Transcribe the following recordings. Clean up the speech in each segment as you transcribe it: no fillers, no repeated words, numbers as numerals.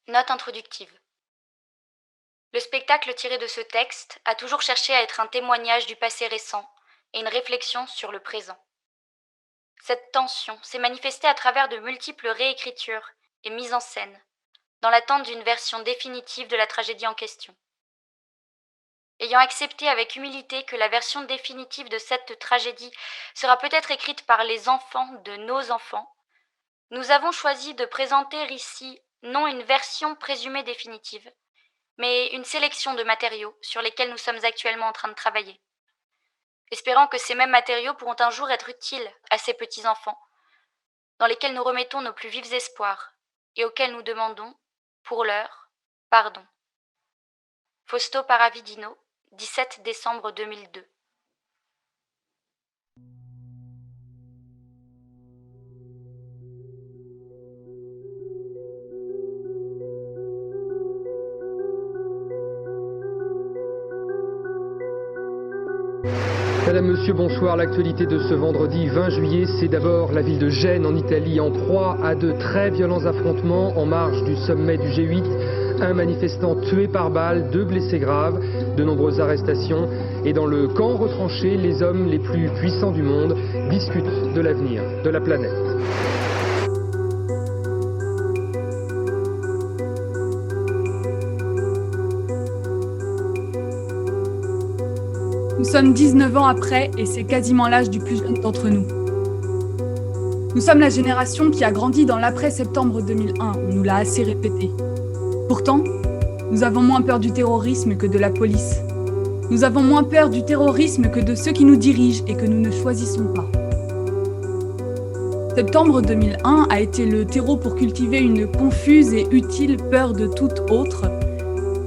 Note introductive. Le spectacle tiré de ce texte a toujours cherché à être un témoignage du passé récent et une réflexion sur le présent. Cette tension s'est manifestée à travers de multiples réécritures et mises en scène, dans l'attente d'une version définitive de la tragédie en question. Ayant accepté avec humilité que la version définitive de cette tragédie sera peut-être écrite par les enfants de nos enfants, nous avons choisi de présenter ici non une version présumée définitive, mais une sélection de matériaux sur lesquels nous sommes actuellement en train de travailler, espérant que ces mêmes matériaux pourront un jour être utiles à ces petits-enfants, dans lesquels nous remettons nos plus vifs espoirs et auxquels nous demandons, pour l'heure, pardon. Fausto Paravidino, 17 décembre 2002. Madame, Monsieur, bonsoir. L'actualité de ce vendredi 20 juillet, c'est d'abord la ville de Gênes en Italie en proie à de très violents affrontements en marge du sommet du G8. Un manifestant tué par balle, 2 blessés graves, de nombreuses arrestations. Et dans le camp retranché, les hommes les plus puissants du monde discutent de l'avenir de la planète. Nous sommes 19 ans après et c'est quasiment l'âge du plus jeune d'entre nous. Nous sommes la génération qui a grandi dans l'après-septembre 2001, on nous l'a assez répété. Pourtant, nous avons moins peur du terrorisme que de la police. Nous avons moins peur du terrorisme que de ceux qui nous dirigent et que nous ne choisissons pas. Septembre 2001 a été le terreau pour cultiver une confuse et utile peur de toute autre.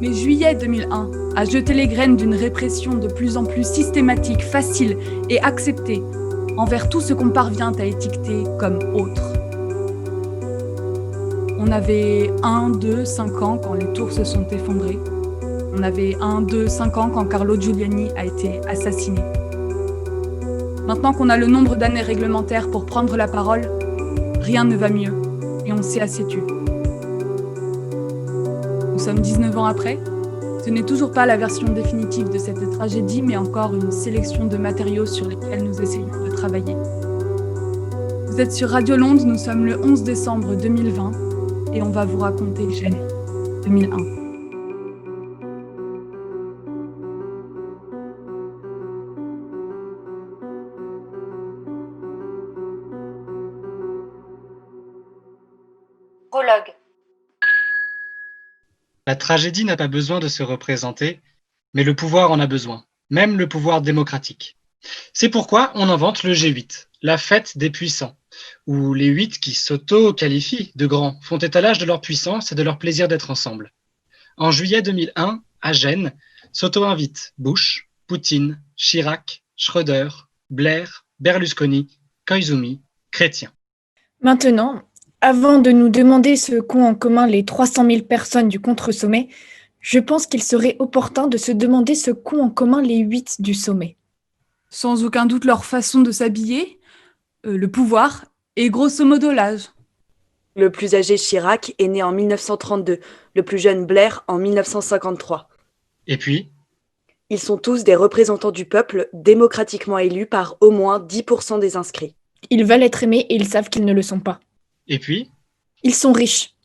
Mais juillet 2001 a jeté les graines d'une répression de plus en plus systématique, facile et acceptée envers tout ce qu'on parvient à étiqueter comme autre. On avait 1, 2, 5 ans quand les tours se sont effondrés. On avait 1, 2, 5 ans quand Carlo Giuliani a été assassiné. Maintenant qu'on a le nombre d'années réglementaires pour prendre la parole, rien ne va mieux et on s'est assez tu. Nous sommes 19 ans après. Ce n'est toujours pas la version définitive de cette tragédie, mais encore une sélection de matériaux sur lesquels nous essayons de travailler. Vous êtes sur Radio Londres, nous sommes le 11 décembre 2020 et on va vous raconter Gênes 2001. Prologue. La tragédie n'a pas besoin de se représenter, mais le pouvoir en a besoin, même le pouvoir démocratique. C'est pourquoi on invente le G8, la fête des puissants, où les 8 qui s'auto-qualifient de grands font étalage de leur puissance et de leur plaisir d'être ensemble. En juillet 2001, à Gênes, s'auto-invitent Bush, Poutine, Chirac, Schröder, Blair, Berlusconi, Koizumi, Chrétien. Maintenant, avant de nous demander ce qu'ont en commun les 300 000 personnes du contre-sommet, je pense qu'il serait opportun de se demander ce qu'ont en commun les 8 du sommet. Sans aucun doute leur façon de s'habiller, le pouvoir et grosso modo l'âge. Le plus âgé Chirac est né en 1932, le plus jeune Blair en 1953. Et puis, Ils sont tous des représentants du peuple, démocratiquement élus par au moins 10% des inscrits. Ils veulent être aimés et ils savent qu'ils ne le sont pas. et puis, Ils sont riches.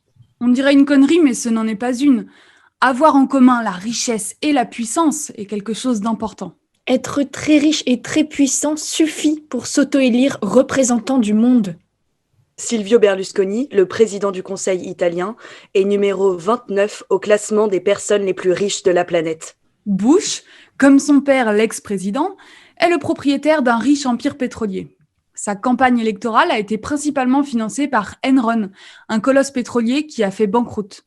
On dirait une connerie, mais ce n'en est pas une. Avoir en commun la richesse et la puissance est quelque chose d'important. Être très riche et très puissant suffit pour s'auto-élire représentant du monde. Silvio Berlusconi, le président du Conseil italien, est numéro 29 au classement des personnes les plus riches de la planète. Bush, comme son père l'ex-président, est le propriétaire d'un riche empire pétrolier. Sa campagne électorale a été principalement financée par Enron, un colosse pétrolier qui a fait banqueroute.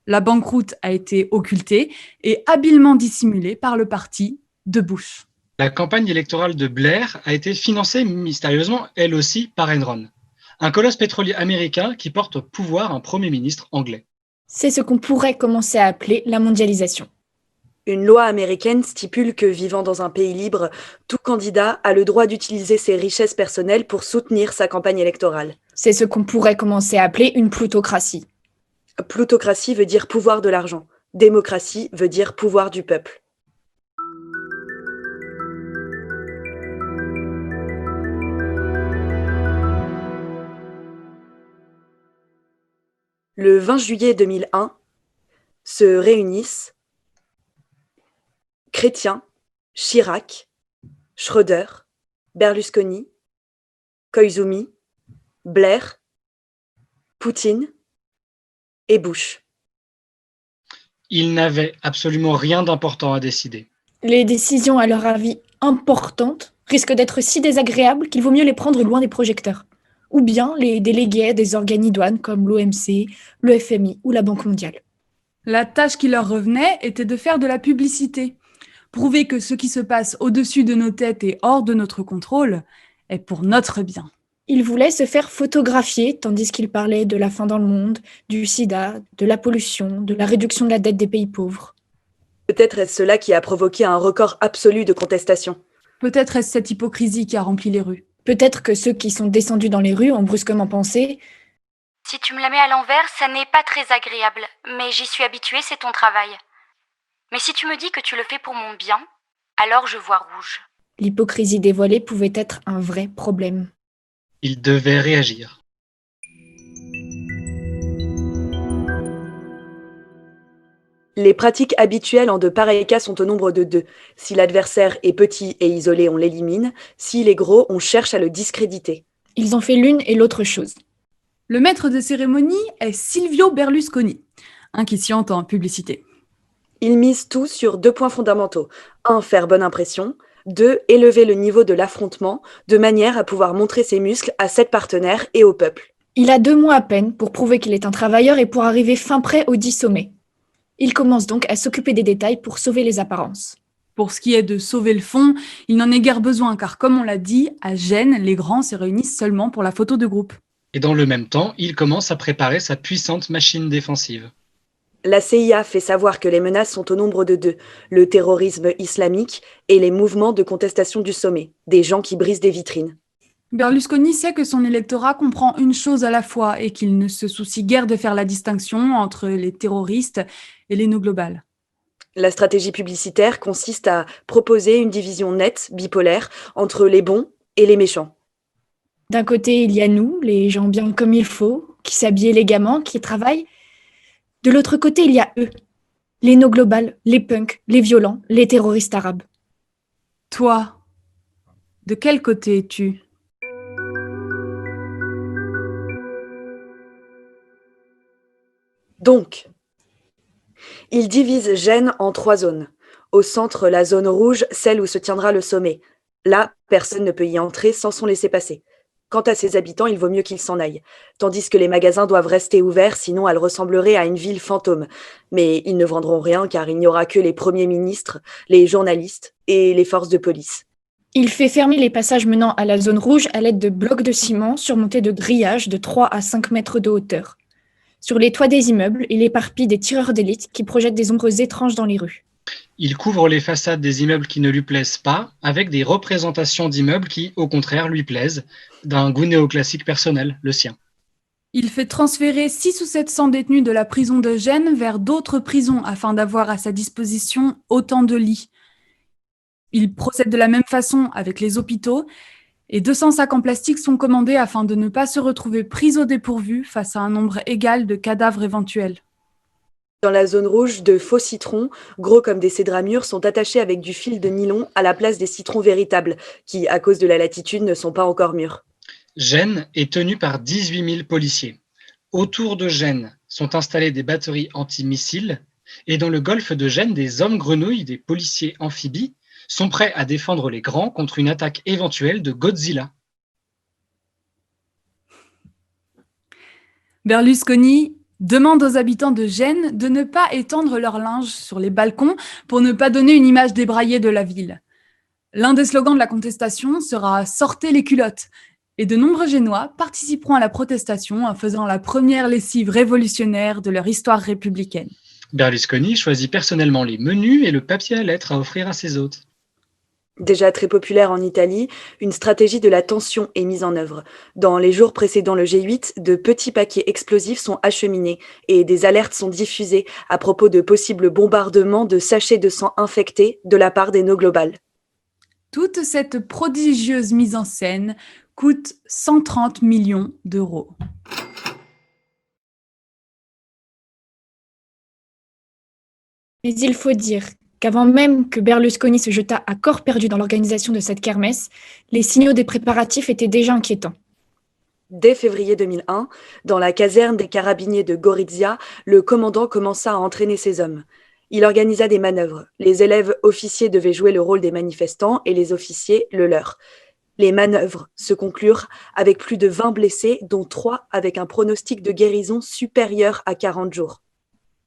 La banqueroute a été occultée et habilement dissimulée par le parti de Bush. la campagne électorale de Blair a été financée mystérieusement, elle aussi, par Enron, un colosse pétrolier américain qui porte au pouvoir un Premier ministre anglais. C'est ce qu'on pourrait commencer à appeler la mondialisation. Une loi américaine stipule que, vivant dans un pays libre, tout candidat a le droit d'utiliser ses richesses personnelles pour soutenir sa campagne électorale. C'est ce qu'on pourrait commencer à appeler une plutocratie. Plutocratie veut dire pouvoir de l'argent. Démocratie veut dire pouvoir du peuple. Le 20 juillet 2001, se réunissent Chrétien, Chirac, Schröder, Berlusconi, Koizumi, Blair, Poutine et Bush. Ils n'avaient absolument rien d'important à décider. Les décisions, à leur avis importantes, risquent d'être si désagréables qu'il vaut mieux les prendre loin des projecteurs. Ou bien les déléguer à des organes idoines comme l'OMC, le FMI ou la Banque mondiale. La tâche qui leur revenait était de faire de la publicité. Prouver que ce qui se passe au-dessus de nos têtes et hors de notre contrôle est pour notre bien. Ils voulaient se faire photographier tandis qu'ils parlaient de la fin dans le monde, du sida, de la pollution, de la réduction de la dette des pays pauvres. Peut-être est-ce cela qui a provoqué un record absolu de contestation. Peut-être est-ce cette hypocrisie qui a rempli les rues. Peut-être que ceux qui sont descendus dans les rues ont brusquement pensé « Si tu me la mets à l'envers, ça n'est pas très agréable, mais j'y suis habituée, c'est ton travail. Mais si tu me dis que tu le fais pour mon bien, alors je vois rouge. » l'hypocrisie dévoilée pouvait être un vrai problème. Ils devaient réagir. Les pratiques habituelles en de pareils cas sont au nombre de 2. Si l'adversaire est petit et isolé, on l'élimine. S'il est gros, on cherche à le discréditer. Ils ont fait l'une et l'autre chose. Le maître de cérémonie est Silvio Berlusconi, qui s'y entend en publicité. Ils misent tout sur 2 points fondamentaux. 1, faire bonne impression. 2, élever le niveau de l'affrontement, de manière à pouvoir montrer ses muscles à 7 partenaires et au peuple. Il a 2 mois à peine pour prouver qu'il est un travailleur et pour arriver fin prêt au 10 sommet. Il commence donc à s'occuper des détails pour sauver les apparences. Pour ce qui est de sauver le fond, il n'en est guère besoin, car comme on l'a dit, à Gênes, les grands se réunissent seulement pour la photo de groupe. Et dans le même temps, il commence à préparer sa puissante machine défensive. La CIA fait savoir que les menaces sont au nombre de 2, le terrorisme islamique et les mouvements de contestation du sommet, des gens qui brisent des vitrines. Berlusconi sait que son électorat comprend une chose à la fois et qu'il ne se soucie guère de faire la distinction entre les terroristes et les no-globales. La stratégie publicitaire consiste à proposer une division nette, bipolaire, entre les bons et les méchants. D'un côté, il y a nous, les gens bien comme il faut, qui s'habillent élégamment, qui travaillent. De l'autre côté, il y a eux, les no-globales, les punks, les violents, les terroristes arabes. Toi, de quel côté es-tu ? Donc, ils divisent Gênes en 3 zones. Au centre, la zone rouge, celle où se tiendra le sommet. Là, personne ne peut y entrer sans son laissez-passer. Quant à ses habitants, il vaut mieux qu'ils s'en aillent. Tandis que les magasins doivent rester ouverts, sinon elle ressemblerait à une ville fantôme. Mais ils ne vendront rien car il n'y aura que les premiers ministres, les journalistes et les forces de police. Il fait fermer les passages menant à la zone rouge à l'aide de blocs de ciment surmontés de grillages de 3 à 5 mètres de hauteur. Sur les toits des immeubles, il éparpille des tireurs d'élite qui projettent des ombres étranges dans les rues. Il couvre les façades des immeubles qui ne lui plaisent pas avec des représentations d'immeubles qui, au contraire, lui plaisent, d'un goût néoclassique personnel, le sien. Il fait transférer 600 ou 700 détenus de la prison de Gênes vers d'autres prisons afin d'avoir à sa disposition autant de lits. Il procède de la même façon avec les hôpitaux et 200 sacs en plastique sont commandés afin de ne pas se retrouver pris au dépourvu face à un nombre égal de cadavres éventuels. Dans la zone rouge, de faux citrons, gros comme des cèdres à mûres, sont attachés avec du fil de nylon à la place des citrons véritables, qui, à cause de la latitude, ne sont pas encore mûrs. Gênes est tenu par 18 000 policiers. Autour de Gênes sont installées des batteries antimissiles et dans le golfe de Gênes, des hommes grenouilles, des policiers amphibies, sont prêts à défendre les grands contre une attaque éventuelle de Godzilla. Berlusconi demande aux habitants de Gênes de ne pas étendre leur linge sur les balcons pour ne pas donner une image débraillée de la ville. L'un des slogans de la contestation sera « Sortez les culottes » et de nombreux Génois participeront à la protestation en faisant la première lessive révolutionnaire de leur histoire républicaine. Berlusconi choisit personnellement les menus et le papier à lettres à offrir à ses hôtes. Déjà très populaire en Italie, une stratégie de la tension est mise en œuvre. Dans les jours précédant le G8, de petits paquets explosifs sont acheminés et des alertes sont diffusées à propos de possibles bombardements de sachets de sang infectés de la part des No Global. Toute cette prodigieuse mise en scène coûte 130 millions d'euros. Mais il faut dire qu'avant même que Berlusconi se jetât à corps perdu dans l'organisation de cette kermesse, les signaux des préparatifs étaient déjà inquiétants. Dès février 2001, dans la caserne des carabiniers de Gorizia, le commandant commença à entraîner ses hommes. Il organisa des manœuvres. Les élèves officiers devaient jouer le rôle des manifestants et les officiers le leur. Les manœuvres se conclurent avec plus de 20 blessés, dont 3 avec un pronostic de guérison supérieur à 40 jours.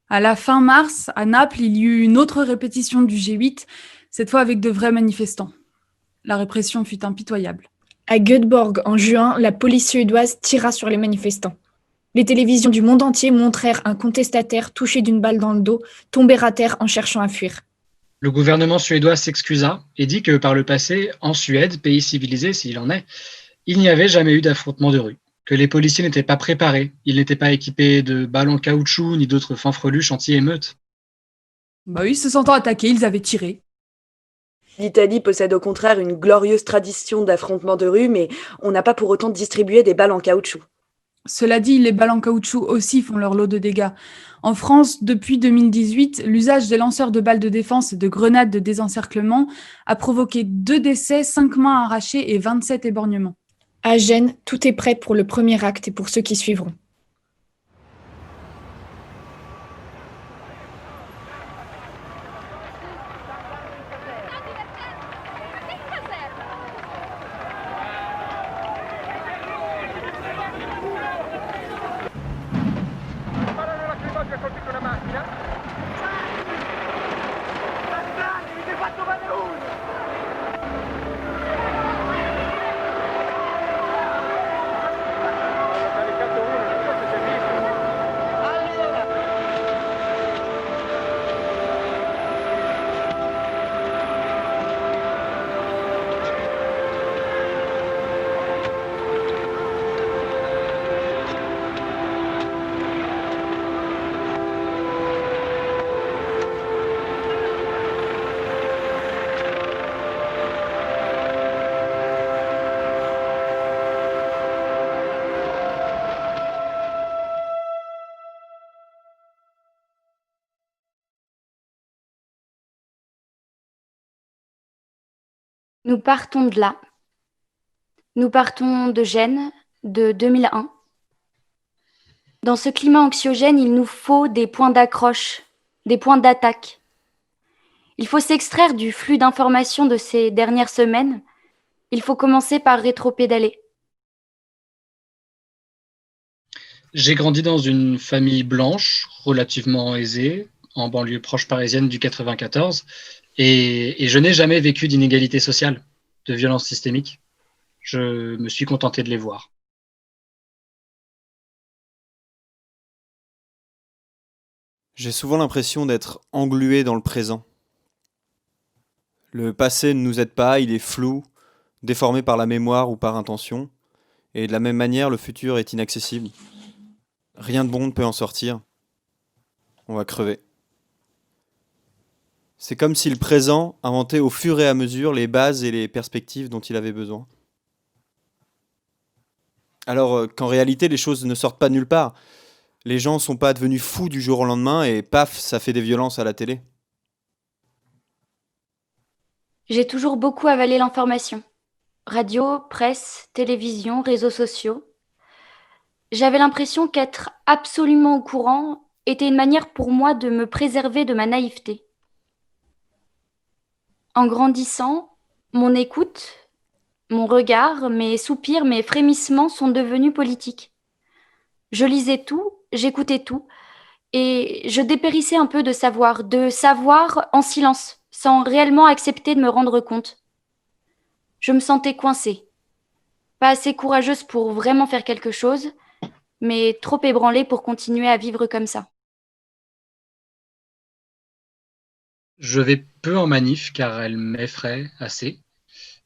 À la fin mars, à Naples, il y eut une autre répétition du G8, cette fois avec de vrais manifestants. La répression fut impitoyable. À Göteborg, en juin, la police suédoise tira sur les manifestants. Les télévisions du monde entier montrèrent un contestataire touché d'une balle dans le dos tomber à terre en cherchant à fuir. Le gouvernement suédois s'excusa et dit que par le passé, en Suède, pays civilisé s'il en est, il n'y avait jamais eu d'affrontement de rue, que les policiers n'étaient pas préparés, ils n'étaient pas équipés de balles en caoutchouc ni d'autres fanfreluches anti-émeutes. Bah oui, se sentant attaqués, ils avaient tiré. L'Italie possède au contraire une glorieuse tradition d'affrontements de rue, mais on n'a pas pour autant distribué des balles en caoutchouc. Cela dit, les balles en caoutchouc aussi font leur lot de dégâts. En France, depuis 2018, l'usage des lanceurs de balles de défense et de grenades de désencerclement a provoqué 2 décès, 5 mains arrachées et 27 éborgnements. À Gênes, tout est prêt pour le premier acte et pour ceux qui suivront. Nous partons de là. Nous partons de Gênes, de 2001. Dans ce climat anxiogène, il nous faut des points d'accroche, des points d'attaque. Il faut s'extraire du flux d'informations de ces dernières semaines. Il faut commencer par rétropédaler. J'ai grandi dans une famille blanche, relativement aisée, en banlieue proche parisienne du 94, et je n'ai jamais vécu d'inégalité sociale, de violence systémique. Je me suis contenté de les voir. J'ai souvent l'impression d'être englué dans le présent. Le passé ne nous aide pas, il est flou, déformé par la mémoire ou par intention, et de la même manière, le futur est inaccessible. Rien de bon ne peut en sortir. On va crever. C'est comme si le présent inventait au fur et à mesure les bases et les perspectives dont il avait besoin. Alors qu'en réalité, les choses ne sortent pas de nulle part. Les gens ne sont pas devenus fous du jour au lendemain et paf, ça fait des violences à la télé. J'ai toujours beaucoup avalé l'information. Radio, presse, télévision, réseaux sociaux. J'avais l'impression qu'être absolument au courant était une manière pour moi de me préserver de ma naïveté. En grandissant, mon écoute, mon regard, mes soupirs, mes frémissements sont devenus politiques. Je lisais tout, j'écoutais tout, et je dépérissais un peu de savoir en silence, sans réellement accepter de me rendre compte. Je me sentais coincée, pas assez courageuse pour vraiment faire quelque chose, mais trop ébranlée pour continuer à vivre comme ça. Je vais peu en manif car elle m'effraie assez,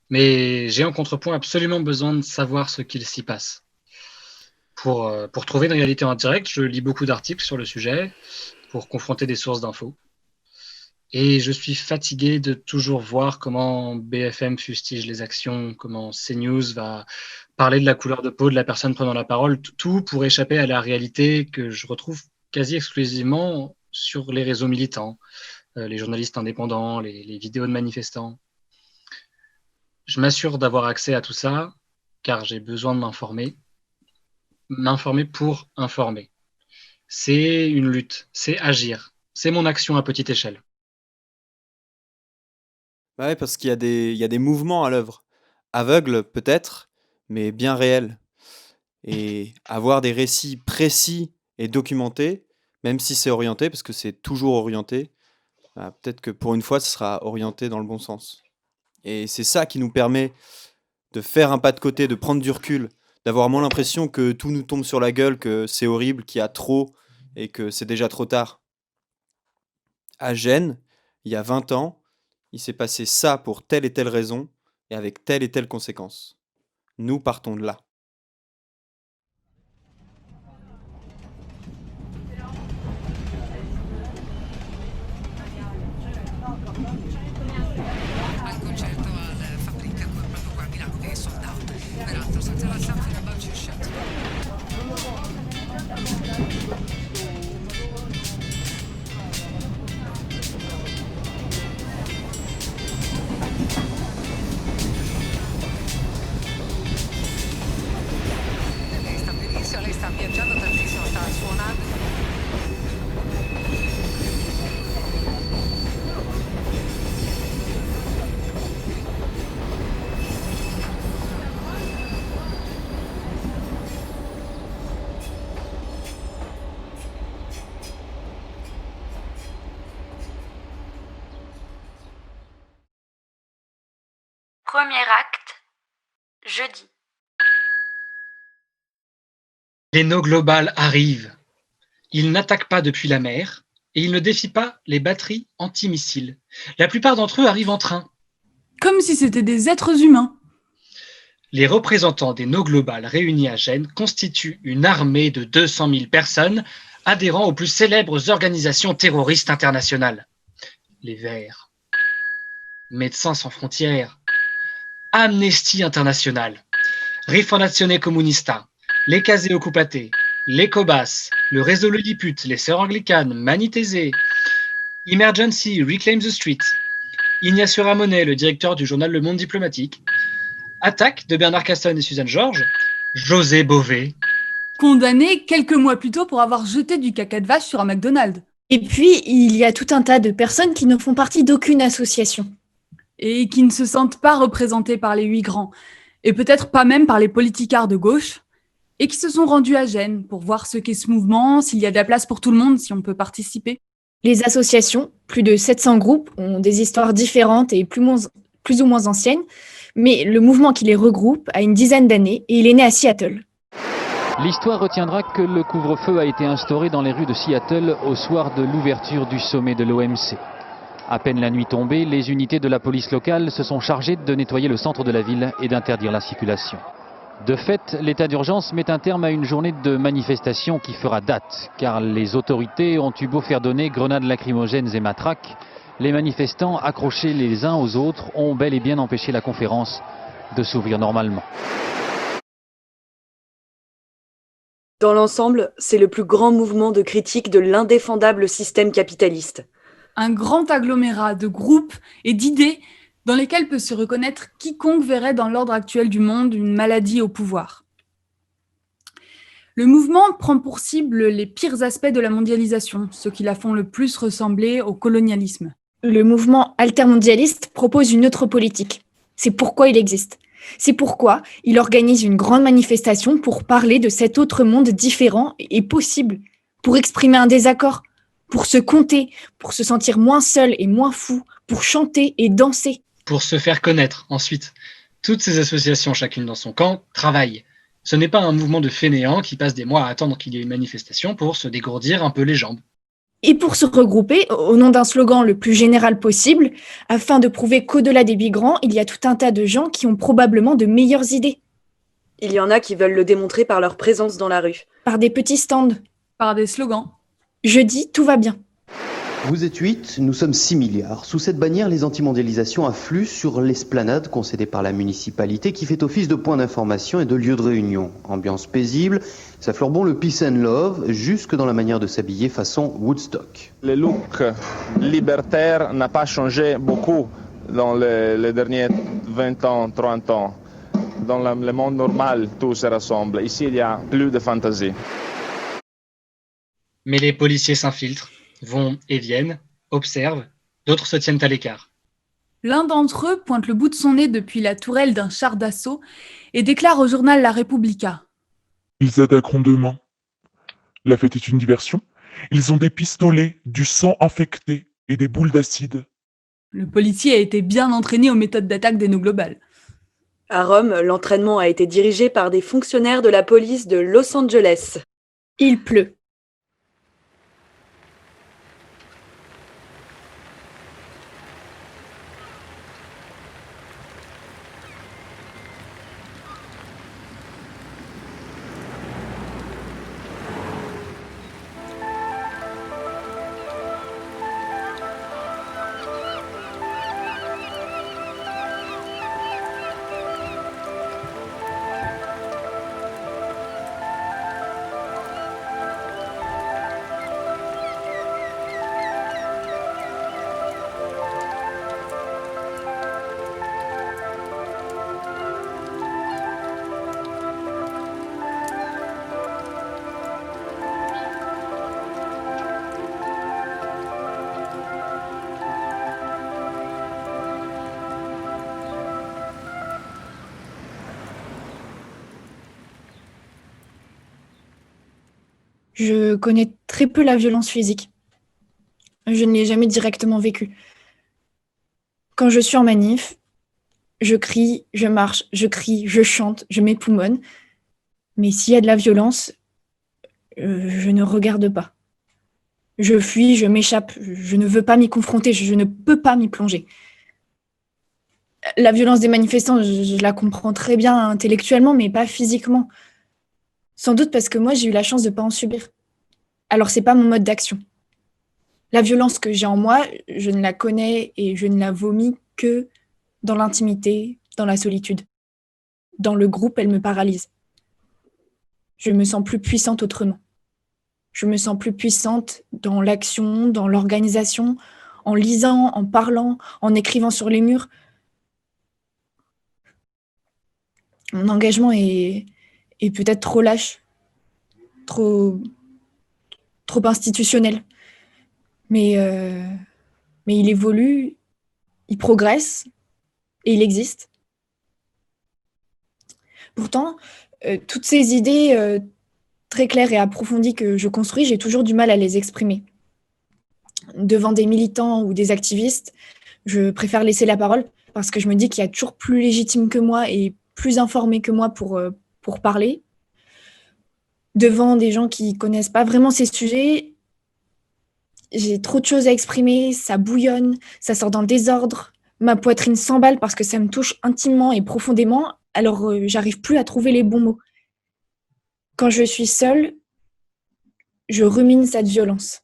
mais j'ai en contrepoint absolument besoin de savoir ce qu'il s'y passe. Pour trouver une réalité en direct, je lis beaucoup d'articles sur le sujet, pour confronter des sources d'infos. Et je suis fatigué de toujours voir comment BFM fustige les actions, comment CNews va parler de la couleur de peau de la personne prenant la parole, tout pour échapper à la réalité que je retrouve quasi exclusivement sur les réseaux militants, les journalistes indépendants, les vidéos de manifestants. Je m'assure d'avoir accès à tout ça, car j'ai besoin de m'informer pour informer. C'est une lutte, c'est agir, c'est mon action à petite échelle. Bah ouais, parce qu'il y a des mouvements à l'œuvre. Aveugles peut-être, mais bien réels. Et avoir des récits précis et documentés, même si c'est orienté, parce que c'est toujours orienté, bah, peut-être que pour une fois, ce sera orienté dans le bon sens. Et c'est ça qui nous permet de faire un pas de côté, de prendre du recul, d'avoir moins l'impression que tout nous tombe sur la gueule, que c'est horrible, qu'il y a trop et que c'est déjà trop tard. À Gênes, il y a 20 ans, il s'est passé ça pour telle et telle raison et avec telle et telle conséquence. Nous partons de là. Al concerto al Fabbrica proprio qua a Milano che è sold out. Peraltro senza la something about your shut. Lei sta benissimo, lei sta viaggiando tantissimo, sta suonando. Premier acte, jeudi. Les No Global arrivent. Ils n'attaquent pas depuis la mer et ils ne défient pas les batteries antimissiles. La plupart d'entre eux arrivent en train. Comme si c'était des êtres humains. Les représentants des No Global réunis à Gênes constituent une armée de 200 000 personnes adhérant aux plus célèbres organisations terroristes internationales. Les Verts, Médecins sans frontières, Amnesty International, Rifondazione Comunista, les Casé Occupate, les Cobas, le réseau Lilliput, les Sœurs Anglicanes, Manitese, Emergency, Reclaim the Street, Ignacio Ramonet, le directeur du journal Le Monde Diplomatique, Attaque de Bernard Casson et Suzanne Georges, José Bové, Condamnés quelques mois plus tôt pour avoir jeté du caca de vache sur un McDonald's. Et puis, il y a tout un tas de personnes qui ne font partie d'aucune association. Et qui ne se sentent pas représentés par les 8 grands. Et peut-être pas même par les politicards de gauche. Et qui se sont rendus à Gênes pour voir ce qu'est ce mouvement, s'il y a de la place pour tout le monde, si on peut participer. Les associations, plus de 700 groupes, ont des histoires différentes et plus ou moins anciennes, mais le mouvement qui les regroupe a une dizaine d'années et il est né à Seattle. L'histoire retiendra que le couvre-feu a été instauré dans les rues de Seattle au soir de l'ouverture du sommet de l'OMC. À peine la nuit tombée, les unités de la police locale se sont chargées de nettoyer le centre de la ville et d'interdire la circulation. De fait, l'état d'urgence met un terme à une journée de manifestation qui fera date, car les autorités ont eu beau faire donner grenades lacrymogènes et matraques, les manifestants, accrochés les uns aux autres, ont bel et bien empêché la conférence de s'ouvrir normalement. Dans l'ensemble, c'est le plus grand mouvement de critique de l'indéfendable système capitaliste. Un grand agglomérat de groupes et d'idées dans lesquels peut se reconnaître quiconque verrait dans l'ordre actuel du monde une maladie au pouvoir. Le mouvement prend pour cible les pires aspects de la mondialisation, ceux qui la font le plus ressembler au colonialisme. Le mouvement altermondialiste propose une autre politique. C'est pourquoi il existe. C'est pourquoi il organise une grande manifestation pour parler de cet autre monde différent et possible, pour exprimer un désaccord, pour se compter, pour se sentir moins seul et moins fou, pour chanter et danser. pour se faire connaître ensuite. Toutes ces associations, chacune dans son camp, travaillent. Ce n'est pas un mouvement de fainéants qui passent des mois à attendre qu'il y ait une manifestation pour se dégourdir un peu les jambes. et pour se regrouper au nom d'un slogan le plus général possible, afin de prouver qu'au-delà des migrants, il y a tout un tas de gens qui ont probablement de meilleures idées, Il y en a qui veulent le démontrer par leur présence dans la rue. par des petits stands. Par des slogans. Je dis tout va bien. Vous êtes 8, nous sommes 6 milliards. Sous cette bannière, les antimondialisations affluent sur l'esplanade concédée par la municipalité qui fait office de point d'information et de lieu de réunion. Ambiance paisible, ça fleure bon le peace and love, jusque dans la manière de s'habiller façon Woodstock. Le look libertaire n'a pas changé beaucoup dans les derniers 20 ans, 30 ans. Dans le monde normal, tout se rassemble. Ici, il y a plus de fantaisie. Mais les policiers s'infiltrent, vont et viennent, observent, d'autres se tiennent à l'écart. L'un d'entre eux pointe le bout de son nez depuis la tourelle d'un char d'assaut et déclare au journal La Repubblica. Ils attaqueront demain. La fête est une diversion. Ils ont des pistolets, du sang infecté et des boules d'acide. Le policier a été bien entraîné aux méthodes d'attaque d'Eno Global. À Rome, l'entraînement a été dirigé par des fonctionnaires de la police de Los Angeles. Il pleut. Je connais très peu la violence physique. Je ne l'ai jamais directement vécue. Quand je suis en manif, je crie, je marche, je crie, je chante, je m'époumonne. Mais s'il y a de la violence, je ne regarde pas. Je fuis, je m'échappe, je ne veux pas m'y confronter, je ne peux pas m'y plonger. La violence des manifestants, je la comprends très bien intellectuellement, mais pas physiquement. Sans doute parce que moi, j'ai eu la chance de ne pas en subir. Alors, c'est pas mon mode d'action. La violence que j'ai en moi, je ne la connais et je ne la vomis que dans l'intimité, dans la solitude. Dans le groupe, elle me paralyse. Je me sens plus puissante autrement. Je me sens plus puissante dans l'action, dans l'organisation, en lisant, en parlant, en écrivant sur les murs. Mon engagement est peut-être trop lâche, trop institutionnel. Mais il évolue, il progresse et il existe. Pourtant, toutes ces idées très claires et approfondies que je construis, j'ai toujours du mal à les exprimer. Devant des militants ou des activistes, je préfère laisser la parole parce que je me dis qu'il y a toujours plus légitime que moi et plus informé que moi pour parler. Devant des gens qui ne connaissent pas vraiment ces sujets, j'ai trop de choses à exprimer, ça bouillonne, ça sort dans le désordre, ma poitrine s'emballe parce que ça me touche intimement et profondément, alors j'arrive plus à trouver les bons mots. Quand je suis seule, je rumine cette violence.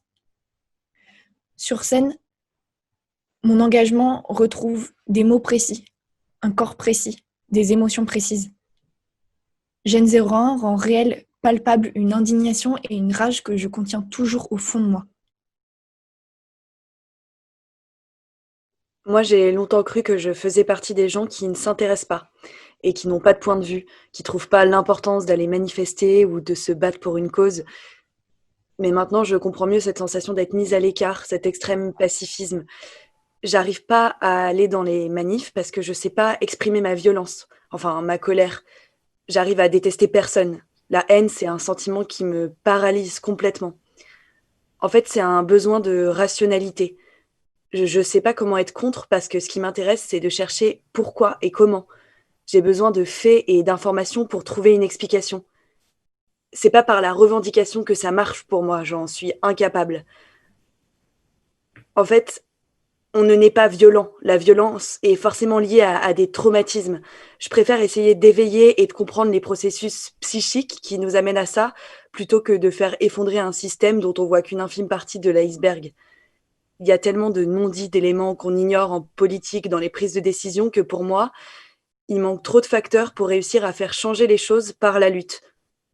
Sur scène, mon engagement retrouve des mots précis, un corps précis, des émotions précises. Gen 01 rend réel, palpable une indignation et une rage que je contiens toujours au fond de moi. Moi, j'ai longtemps cru que je faisais partie des gens qui ne s'intéressent pas et qui n'ont pas de point de vue, qui trouvent pas l'importance d'aller manifester ou de se battre pour une cause. Mais maintenant, je comprends mieux cette sensation d'être mise à l'écart, cet extrême pacifisme. J'arrive pas à aller dans les manifs parce que je sais pas exprimer ma violence, enfin ma colère. J'arrive à détester personne. La haine, c'est un sentiment qui me paralyse complètement. En fait, c'est un besoin de rationalité. Je sais pas comment être contre parce que ce qui m'intéresse, c'est de chercher pourquoi et comment. J'ai besoin de faits et d'informations pour trouver une explication. C'est pas par la revendication que ça marche pour moi, j'en suis incapable. En fait, on ne naît pas violent. La violence est forcément liée à des traumatismes. Je préfère essayer d'éveiller et de comprendre les processus psychiques qui nous amènent à ça, plutôt que de faire effondrer un système dont on voit qu'une infime partie de l'iceberg. Il y a tellement de non-dits d'éléments qu'on ignore en politique, dans les prises de décision, que pour moi, il manque trop de facteurs pour réussir à faire changer les choses par la lutte.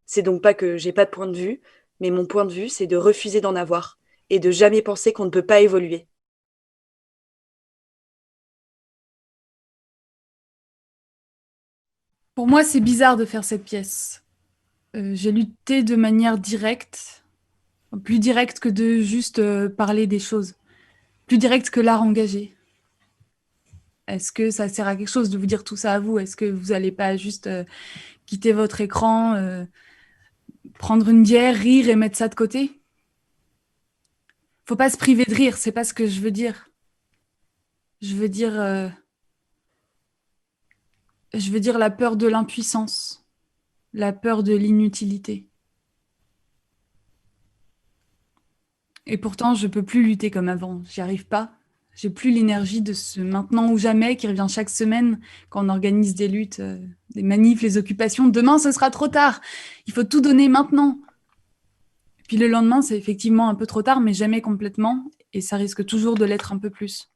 C'est donc pas que j'ai pas de point de vue, mais mon point de vue, c'est de refuser d'en avoir et de jamais penser qu'on ne peut pas évoluer. Pour moi, c'est bizarre de faire cette pièce. J'ai lutté de manière directe, plus directe que de juste parler des choses, plus directe que l'art engagé. Est-ce que ça sert à quelque chose de vous dire tout ça à vous? Est-ce que vous n'allez pas juste quitter votre écran, prendre une bière, rire et mettre ça de côté? Faut pas se priver de rire, c'est pas ce que je veux dire. Je veux dire la peur de l'impuissance, la peur de l'inutilité. Et pourtant, je peux plus lutter comme avant, j'y arrive pas. J'ai plus l'énergie de ce maintenant ou jamais qui revient chaque semaine quand on organise des luttes, des manifs, les occupations. Demain, ce sera trop tard. Il faut tout donner maintenant. Puis le lendemain, c'est effectivement un peu trop tard, mais jamais complètement. Et ça risque toujours de l'être un peu plus.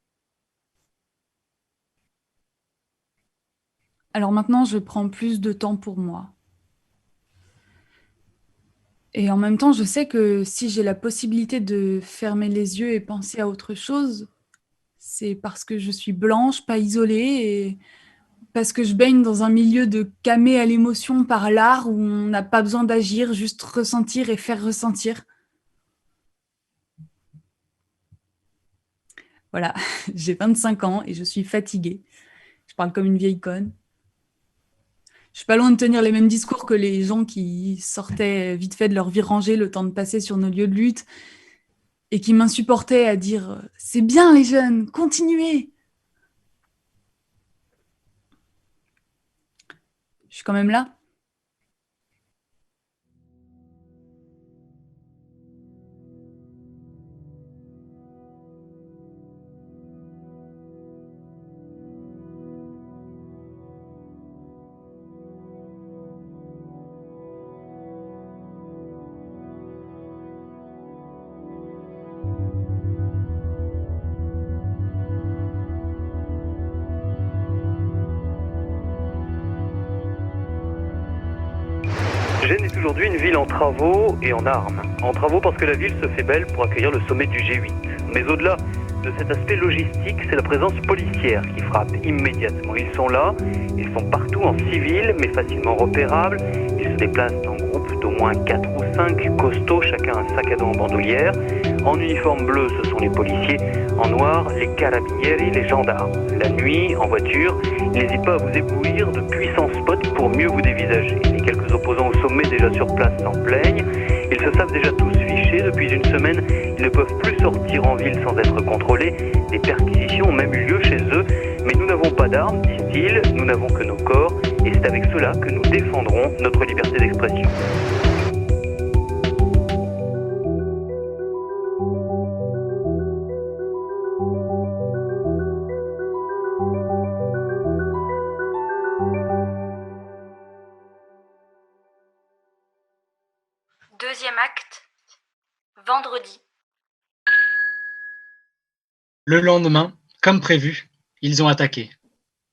Alors maintenant, je prends plus de temps pour moi. Et en même temps, je sais que si j'ai la possibilité de fermer les yeux et penser à autre chose, c'est parce que je suis blanche, pas isolée, et parce que je baigne dans un milieu de camé à l'émotion par l'art où on n'a pas besoin d'agir, juste ressentir et faire ressentir. Voilà, j'ai 25 ans et je suis fatiguée. Je parle comme une vieille conne. Je suis pas loin de tenir les mêmes discours que les gens qui sortaient vite fait de leur vie rangée le temps de passer sur nos lieux de lutte et qui m'insupportaient à dire « C'est bien les jeunes, continuez !» Je suis quand même là. Gênes est aujourd'hui une ville en travaux et en armes. En travaux parce que la ville se fait belle pour accueillir le sommet du G8. Mais au-delà de cet aspect logistique, c'est la présence policière qui frappe immédiatement. Ils sont là, ils sont partout en civil, mais facilement repérables. Ils se déplacent en groupe d'au moins 4 ou 5 costauds, chacun un sac à dos en bandoulière. En uniforme bleu, ce sont les policiers. En noir, les carabinieri, les gendarmes. La nuit, en voiture, ils n'hésitent pas à vous éblouir de puissants spots pour mieux vous dévisager. Les quelques opposants au sommet déjà sur place s'en plaignent. Ils se savent déjà tous fichés. Depuis une semaine, ils ne peuvent plus sortir en ville sans être contrôlés. Des perquisitions ont même eu lieu chez eux. Mais nous n'avons pas d'armes, disent-ils. Nous n'avons que nos corps. Et c'est avec cela que nous défendrons notre liberté d'expression. Deuxième acte, vendredi. Le lendemain, comme prévu, ils ont attaqué.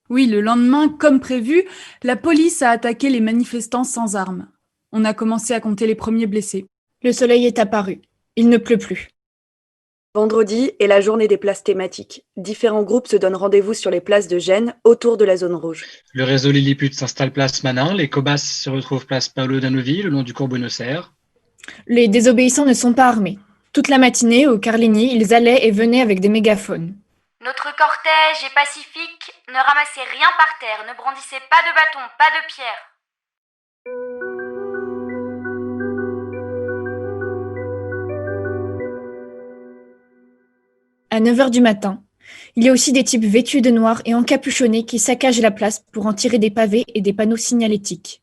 Oui, le lendemain, comme prévu, la police a attaqué les manifestants sans armes. On a commencé à compter les premiers blessés. Le soleil est apparu. Il ne pleut plus. Vendredi est la journée des places thématiques. Différents groupes se donnent rendez-vous sur les places de Gênes, autour de la zone rouge. Le réseau Lilliput s'installe place Manin, les Cobas se retrouvent place Paolo Danovi, le long du cours Buenos Aires. Les désobéissants ne sont pas armés. Toute la matinée, au Carlini, ils allaient et venaient avec des mégaphones. Notre cortège est pacifique, ne ramassez rien par terre, ne brandissez pas de bâton, pas de pierre. À 9h du matin, il y a aussi des types vêtus de noir et encapuchonnés qui saccagent la place pour en tirer des pavés et des panneaux signalétiques.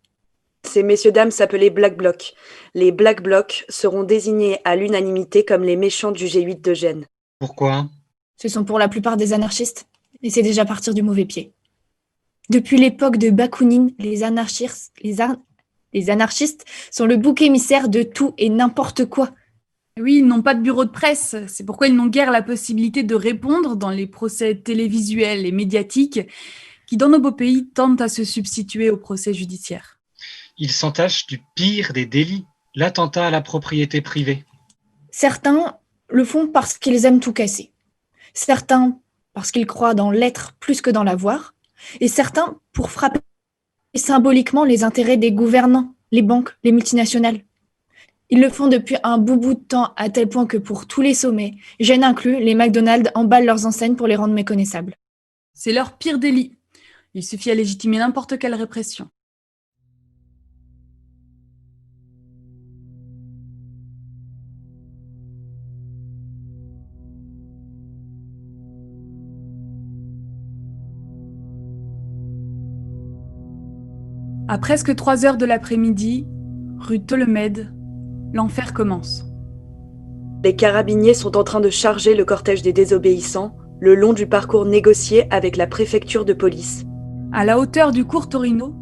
Ces messieurs-dames s'appelaient Black Blocs. Les Black Blocs seront désignés à l'unanimité comme les méchants du G8 de Gênes. Pourquoi? Ce sont pour la plupart des anarchistes, et c'est déjà partir du mauvais pied. Depuis l'époque de Bakounine, les anarchistes sont le bouc émissaire de tout et n'importe quoi. Oui, ils n'ont pas de bureau de presse, c'est pourquoi ils n'ont guère la possibilité de répondre dans les procès télévisuels et médiatiques qui, dans nos beaux pays, tendent à se substituer aux procès judiciaires. Ils s'entachent du pire des délits, l'attentat à la propriété privée. Certains le font parce qu'ils aiment tout casser. Certains parce qu'ils croient dans l'être plus que dans l'avoir. Et certains pour frapper symboliquement les intérêts des gouvernants, les banques, les multinationales. Ils le font depuis un bout de temps, à tel point que pour tous les sommets, Gênes inclus, les McDonald's emballent leurs enseignes pour les rendre méconnaissables. C'est leur pire délit. Il suffit à légitimer n'importe quelle répression. À presque 3 heures de l'après-midi, rue Tolomède, l'enfer commence. Les carabiniers sont en train de charger le cortège des désobéissants le long du parcours négocié avec la préfecture de police. À la hauteur du cours Torino,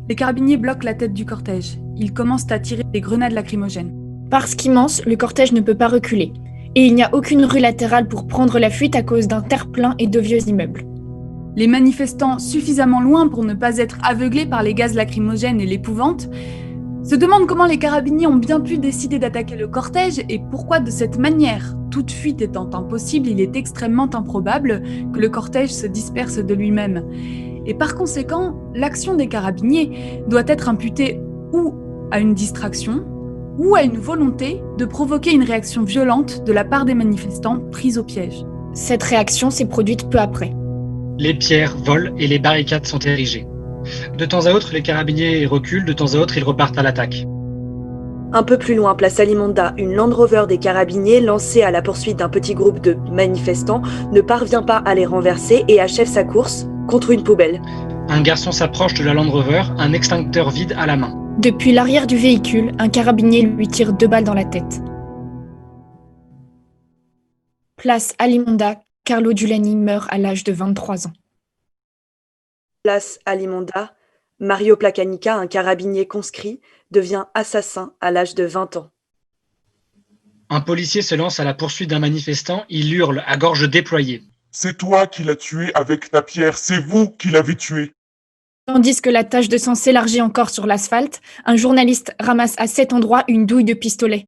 les carabiniers bloquent la tête du cortège. Ils commencent à tirer des grenades lacrymogènes. Parce qu'immense, le cortège ne peut pas reculer. Et il n'y a aucune rue latérale pour prendre la fuite à cause d'un terre-plein et de vieux immeubles. Les manifestants, suffisamment loin pour ne pas être aveuglés par les gaz lacrymogènes et l'épouvante, se demandent comment les carabiniers ont bien pu décider d'attaquer le cortège et pourquoi de cette manière. Toute fuite étant impossible, il est extrêmement improbable que le cortège se disperse de lui-même. Et par conséquent, l'action des carabiniers doit être imputée ou à une distraction, ou à une volonté de provoquer une réaction violente de la part des manifestants pris au piège. Cette réaction s'est produite peu après. Les pierres volent et les barricades sont érigées. De temps à autre, les carabiniers reculent, de temps à autre, ils repartent à l'attaque. Un peu plus loin, place Alimonda, une Land Rover des carabiniers, lancée à la poursuite d'un petit groupe de manifestants, ne parvient pas à les renverser et achève sa course contre une poubelle. Un garçon s'approche de la Land Rover, un extincteur vide à la main. Depuis l'arrière du véhicule, un carabinier lui tire 2 balles dans la tête. Place Alimonda, Carlo Giuliani meurt à l'âge de 23 ans. Place Alimonda, Mario Placanica, un carabinier conscrit, devient assassin à l'âge de 20 ans. Un policier se lance à la poursuite d'un manifestant, il hurle à gorge déployée. C'est toi qui l'as tué avec ta pierre, c'est vous qui l'avez tué. Tandis que la tache de sang s'élargit encore sur l'asphalte, un journaliste ramasse à cet endroit une douille de pistolet.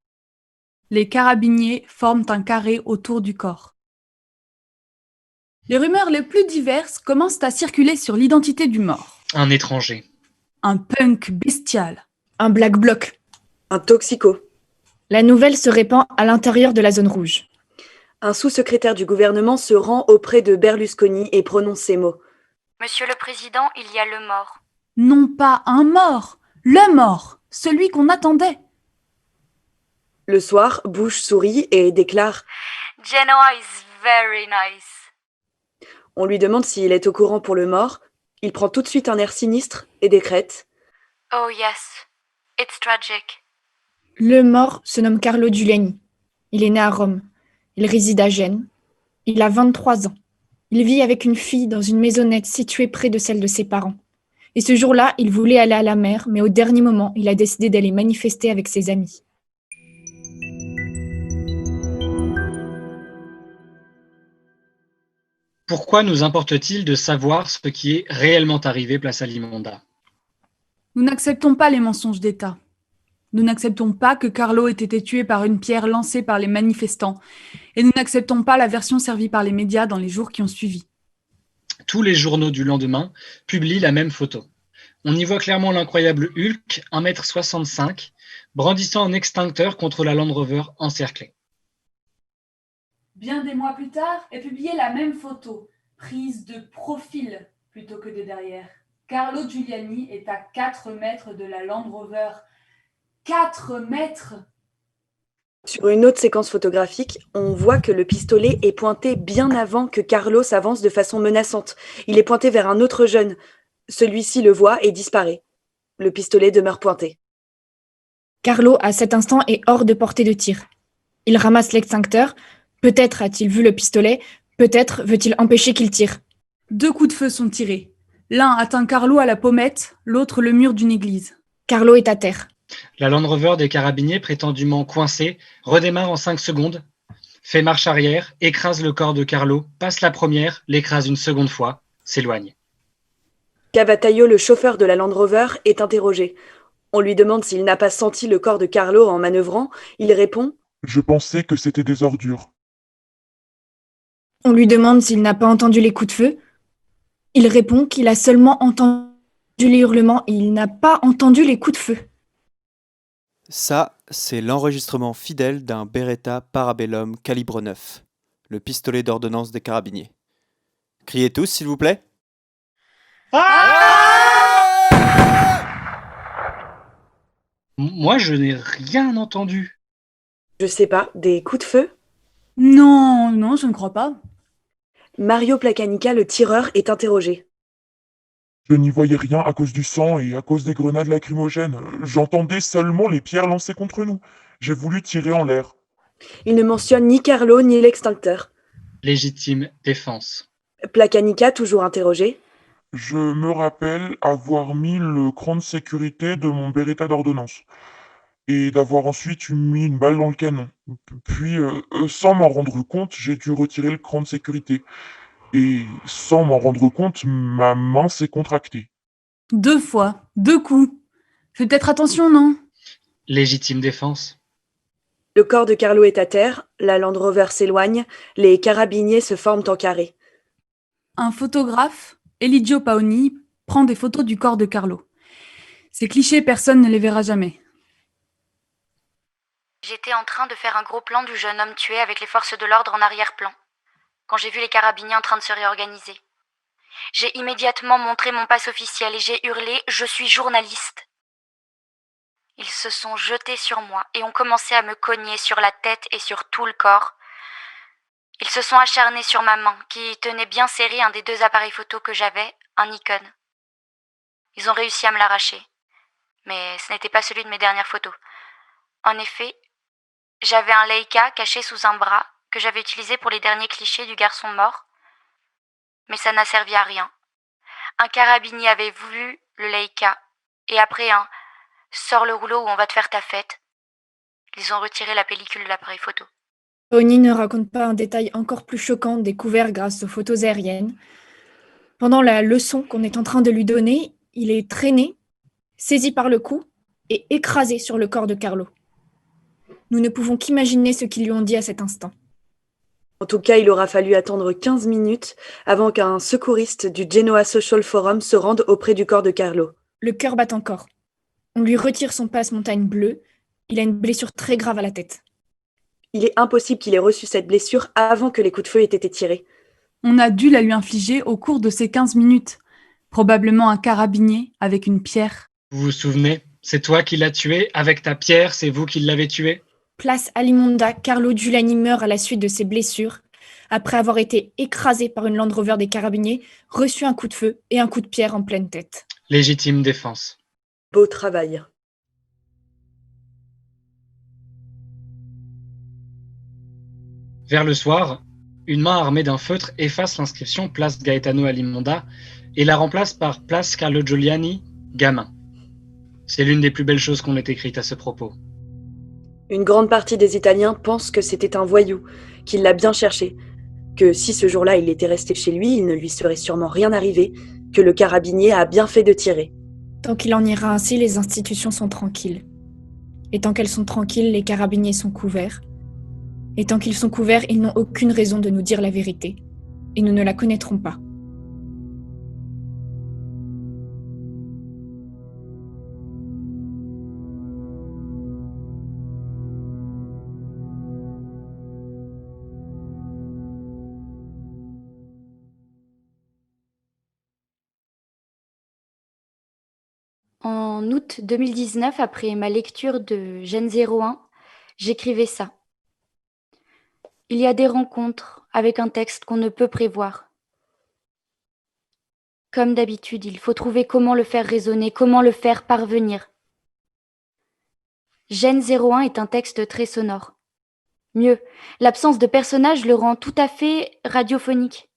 Les carabiniers forment un carré autour du corps. Les rumeurs les plus diverses commencent à circuler sur l'identité du mort. Un étranger. Un punk bestial. Un black bloc. Un toxico. La nouvelle se répand à l'intérieur de la zone rouge. Un sous-secrétaire du gouvernement se rend auprès de Berlusconi et prononce ces mots. Monsieur le Président, il y a le mort. Non pas un mort, le mort, celui qu'on attendait. Le soir, Bush sourit et déclare « Genoa is very nice. » On lui demande s'il est au courant pour le mort. Il prend tout de suite un air sinistre et décrète « Oh yes, it's tragic. » Le mort se nomme Carlo Giuliani. Il est né à Rome. Il réside à Gênes. Il a 23 ans. Il vit avec une fille dans une maisonnette située près de celle de ses parents. Et ce jour-là, il voulait aller à la mer, mais au dernier moment, il a décidé d'aller manifester avec ses amis. Pourquoi nous importe-t-il de savoir ce qui est réellement arrivé place Alimonda? Nous n'acceptons pas les mensonges d'État. Nous n'acceptons pas que Carlo ait été tué par une pierre lancée par les manifestants. Et nous n'acceptons pas la version servie par les médias dans les jours qui ont suivi. Tous les journaux du lendemain publient la même photo. On y voit clairement l'incroyable Hulk, 1,65 m, brandissant un extincteur contre la Land Rover encerclée. Bien des mois plus tard est publiée la même photo, prise de profil plutôt que de derrière. Carlo Giuliani est à 4 mètres de la Land Rover. 4 mètres! Sur une autre séquence photographique, on voit que le pistolet est pointé bien avant que Carlo s'avance de façon menaçante. Il est pointé vers un autre jeune. Celui-ci le voit et disparaît. Le pistolet demeure pointé. Carlo, à cet instant, est hors de portée de tir. Il ramasse l'extincteur, Peut-être a-t-il vu le pistolet, peut-être veut-il empêcher qu'il tire. 2 coups de feu sont tirés. L'un atteint Carlo à la pommette, l'autre le mur d'une église. Carlo est à terre. La Land Rover des carabiniers, prétendument coincée, redémarre en 5 secondes, fait marche arrière, écrase le corps de Carlo, passe la première, l'écrase une seconde fois, s'éloigne. Cavataio, le chauffeur de la Land Rover, est interrogé. On lui demande s'il n'a pas senti le corps de Carlo en manœuvrant. Il répond « Je pensais que c'était des ordures. » On lui demande s'il n'a pas entendu les coups de feu. Il répond qu'il a seulement entendu les hurlements et il n'a pas entendu les coups de feu. Ça, c'est l'enregistrement fidèle d'un Beretta Parabellum calibre 9, le pistolet d'ordonnance des carabiniers. Criez tous, s'il vous plaît. Moi, je n'ai rien entendu. Je sais pas, des coups de feu? Non, je ne crois pas. Mario Placanica, le tireur, est interrogé. Je n'y voyais rien à cause du sang et à cause des grenades lacrymogènes. J'entendais seulement les pierres lancées contre nous. J'ai voulu tirer en l'air. Il ne mentionne ni Carlo ni l'extincteur. Légitime défense. Placanica, toujours interrogé. Je me rappelle avoir mis le cran de sécurité de mon Beretta d'ordonnance et d'avoir ensuite mis une balle dans le canon. Puis, sans m'en rendre compte, j'ai dû retirer le cran de sécurité. Et sans m'en rendre compte, ma main s'est contractée. 2 fois, 2 coups. Fais peut-être attention, non? Légitime défense. Le corps de Carlo est à terre, la Land Rover s'éloigne, les carabiniers se forment en carré. Un photographe, Eligio Paoni, prend des photos du corps de Carlo. Ces clichés, personne ne les verra jamais. J'étais en train de faire un gros plan du jeune homme tué avec les forces de l'ordre en arrière-plan, quand j'ai vu les carabiniers en train de se réorganiser. J'ai immédiatement montré mon passe officiel et j'ai hurlé « Je suis journaliste ». Ils se sont jetés sur moi et ont commencé à me cogner sur la tête et sur tout le corps. Ils se sont acharnés sur ma main, qui tenait bien serré un des 2 appareils photo que j'avais, un Nikon. Ils ont réussi à me l'arracher, mais ce n'était pas celui de mes dernières photos. En effet, j'avais un Leica caché sous un bras que j'avais utilisé pour les derniers clichés du garçon mort, mais ça n'a servi à rien. Un carabinier avait vu le Leica, et après un « Sors le rouleau ou on va te faire ta fête », ils ont retiré la pellicule de l'appareil photo. Paoni ne raconte pas un détail encore plus choquant découvert grâce aux photos aériennes. Pendant la leçon qu'on est en train de lui donner, il est traîné, saisi par le cou et écrasé sur le corps de Carlo. Nous ne pouvons qu'imaginer ce qu'ils lui ont dit à cet instant. En tout cas, il aura fallu attendre 15 minutes avant qu'un secouriste du Genoa Social Forum se rende auprès du corps de Carlo. Le cœur bat encore. On lui retire son passe-montagne bleu. Il a une blessure très grave à la tête. Il est impossible qu'il ait reçu cette blessure avant que les coups de feu aient été tirés. On a dû la lui infliger au cours de ces 15 minutes. Probablement un carabinier avec une pierre. Vous vous souvenez? C'est toi qui l'as tué, avec ta pierre, c'est vous qui l'avez tué? Place Alimonda, Carlo Giuliani meurt à la suite de ses blessures, après avoir été écrasé par une Land Rover des carabiniers, reçu un coup de feu et un coup de pierre en pleine tête. Légitime défense. Beau travail. Vers le soir, une main armée d'un feutre efface l'inscription Place Gaetano Alimonda et la remplace par Place Carlo Giuliani, gamin. C'est l'une des plus belles choses qu'on ait écrites à ce propos. Une grande partie des Italiens pensent que c'était un voyou, qu'il l'a bien cherché, que si ce jour-là il était resté chez lui, il ne lui serait sûrement rien arrivé, que le carabinier a bien fait de tirer. Tant qu'il en ira ainsi, les institutions sont tranquilles. Et tant qu'elles sont tranquilles, les carabiniers sont couverts. Et tant qu'ils sont couverts, ils n'ont aucune raison de nous dire la vérité. Et nous ne la connaîtrons pas. En août 2019, après ma lecture de Gênes 01, j'écrivais ça. Il y a des rencontres avec un texte qu'on ne peut prévoir. Comme d'habitude, il faut trouver comment le faire résonner, comment le faire parvenir. Gênes 01 est un texte très sonore. Mieux, l'absence de personnage le rend tout à fait radiophonique.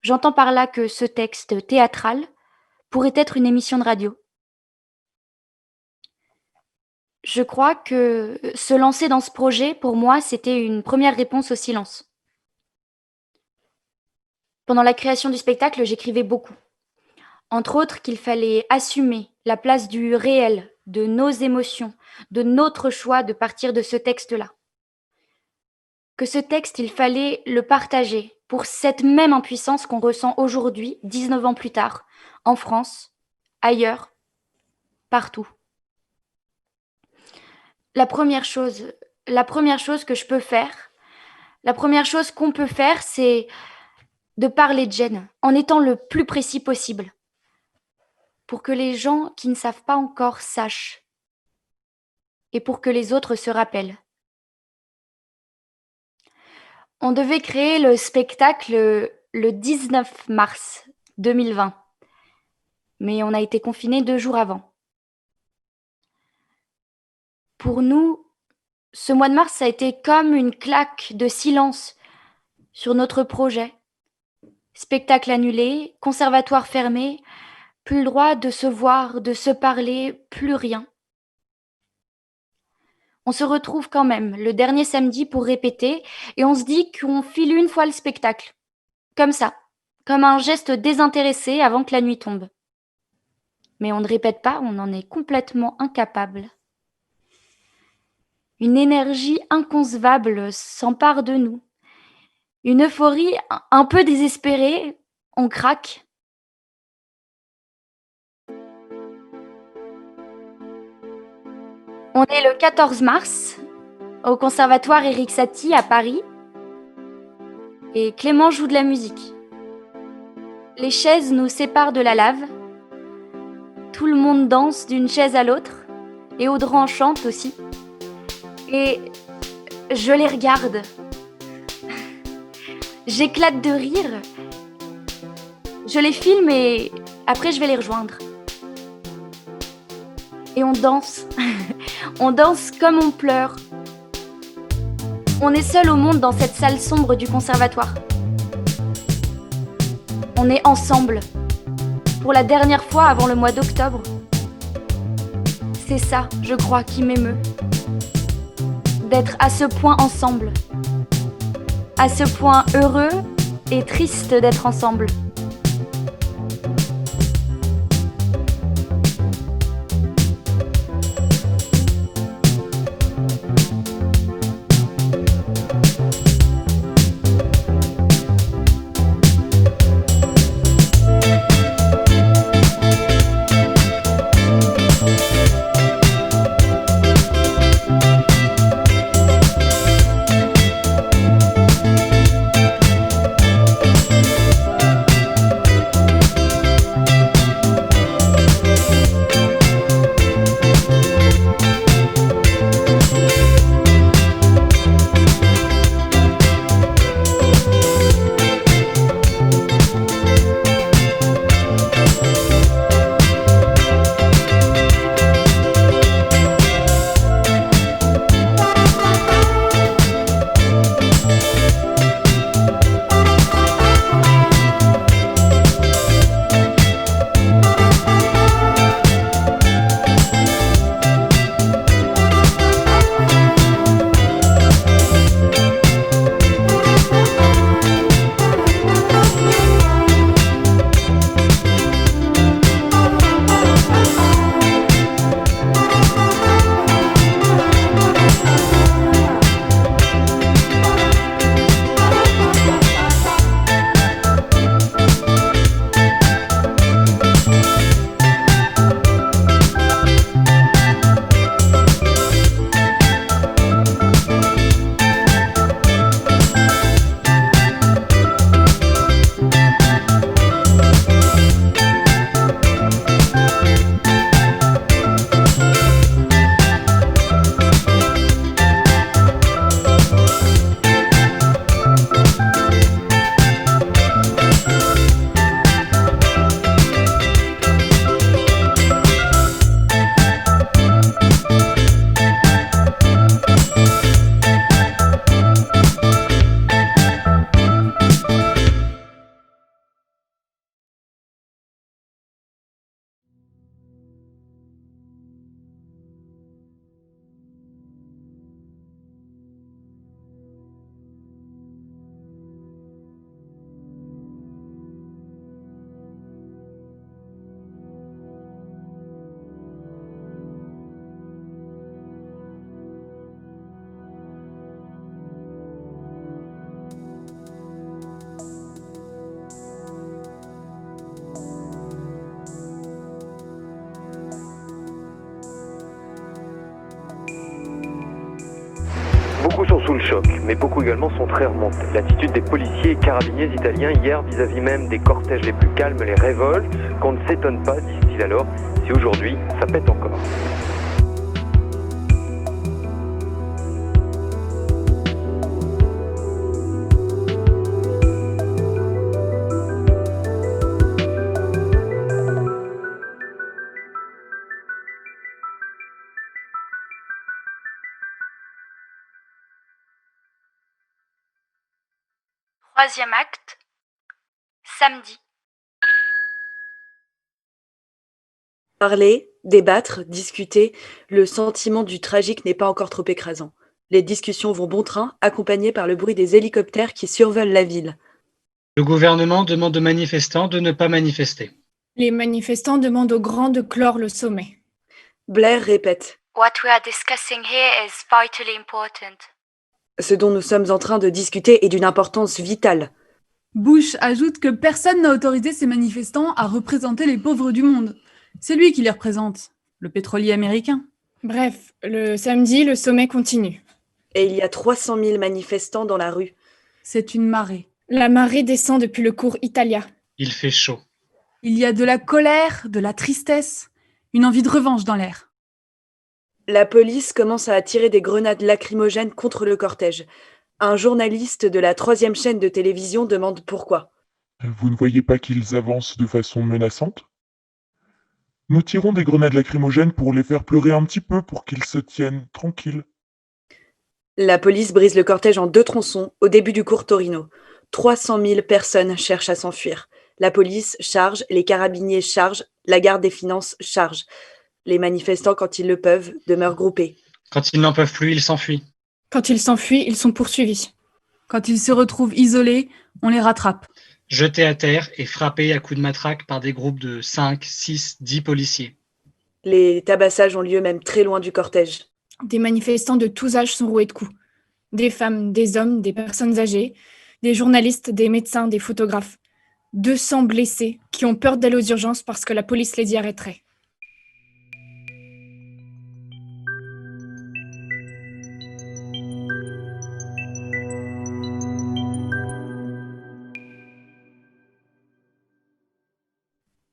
J'entends par là que ce texte théâtral pourrait être une émission de radio. Je crois que se lancer dans ce projet, pour moi, c'était une première réponse au silence. Pendant la création du spectacle, j'écrivais beaucoup. Entre autres, qu'il fallait assumer la place du réel, de nos émotions, de notre choix de partir de ce texte-là. Que ce texte, il fallait le partager pour cette même impuissance qu'on ressent aujourd'hui, 19 ans plus tard, en France, ailleurs, partout. La première chose que je peux faire, la première chose qu'on peut faire, c'est de parler de Jen en étant le plus précis possible, pour que les gens qui ne savent pas encore sachent, et pour que les autres se rappellent. On devait créer le spectacle le 19 mars 2020, mais on a été confinés 2 jours avant. Pour nous, ce mois de mars a été comme une claque de silence sur notre projet. Spectacle annulé, conservatoire fermé, plus le droit de se voir, de se parler, plus rien. On se retrouve quand même le dernier samedi pour répéter et on se dit qu'on file une fois le spectacle. Comme ça, comme un geste désintéressé avant que la nuit tombe. Mais on ne répète pas, on en est complètement incapable. Une énergie inconcevable s'empare de nous. Une euphorie un peu désespérée, on craque. On est le 14 mars au conservatoire Éric Satie à Paris et Clément joue de la musique. Les chaises nous séparent de la lave. Tout le monde danse d'une chaise à l'autre et Audran chante aussi. Et je les regarde. J'éclate de rire. Je les filme et après je vais les rejoindre. Et on danse. On danse comme on pleure. On est seul au monde dans cette salle sombre du conservatoire. On est ensemble. Pour la dernière fois avant le mois d'octobre. C'est ça, je crois, qui m'émeut. D'être à ce point ensemble. À ce point heureux et triste d'être ensemble. Beaucoup sont sous le choc, mais beaucoup également sont très remontés. L'attitude des policiers et carabiniers italiens hier vis-à-vis même des cortèges les plus calmes les révolte, qu'on ne s'étonne pas, disent-ils alors, si aujourd'hui ça pète encore. Troisième acte, samedi. Parler, débattre, discuter, le sentiment du tragique n'est pas encore trop écrasant. Les discussions vont bon train, accompagnées par le bruit des hélicoptères qui survolent la ville. Le gouvernement demande aux manifestants de ne pas manifester. Les manifestants demandent aux grands de clore le sommet. Blair répète. What we are discussing here is vitally important. Ce dont nous sommes en train de discuter est d'une importance vitale. Bush ajoute que personne n'a autorisé ces manifestants à représenter les pauvres du monde. C'est lui qui les représente, le pétrolier américain. Bref, le samedi, le sommet continue. Et il y a 300 000 manifestants dans la rue. C'est une marée. La marée descend depuis le cours Italia. Il fait chaud. Il y a de la colère, de la tristesse, une envie de revanche dans l'air. La police commence à tirer des grenades lacrymogènes contre le cortège. Un journaliste de la 3e chaîne de télévision demande pourquoi. Vous ne voyez pas qu'ils avancent de façon menaçante? Nous tirons des grenades lacrymogènes pour les faire pleurer un petit peu pour qu'ils se tiennent tranquilles. La police brise le cortège en 2 tronçons au début du cours Torino. 300 000 personnes cherchent à s'enfuir. La police charge, les carabiniers chargent, la garde des finances charge. Les manifestants, quand ils le peuvent, demeurent groupés. Quand ils n'en peuvent plus, ils s'enfuient. Quand ils s'enfuient, ils sont poursuivis. Quand ils se retrouvent isolés, on les rattrape. Jetés à terre et frappés à coups de matraque par des groupes de 5, 6, 10 policiers. Les tabassages ont lieu même très loin du cortège. Des manifestants de tous âges sont roués de coups. Des femmes, des hommes, des personnes âgées, des journalistes, des médecins, des photographes. 200 blessés qui ont peur d'aller aux urgences parce que la police les y arrêterait.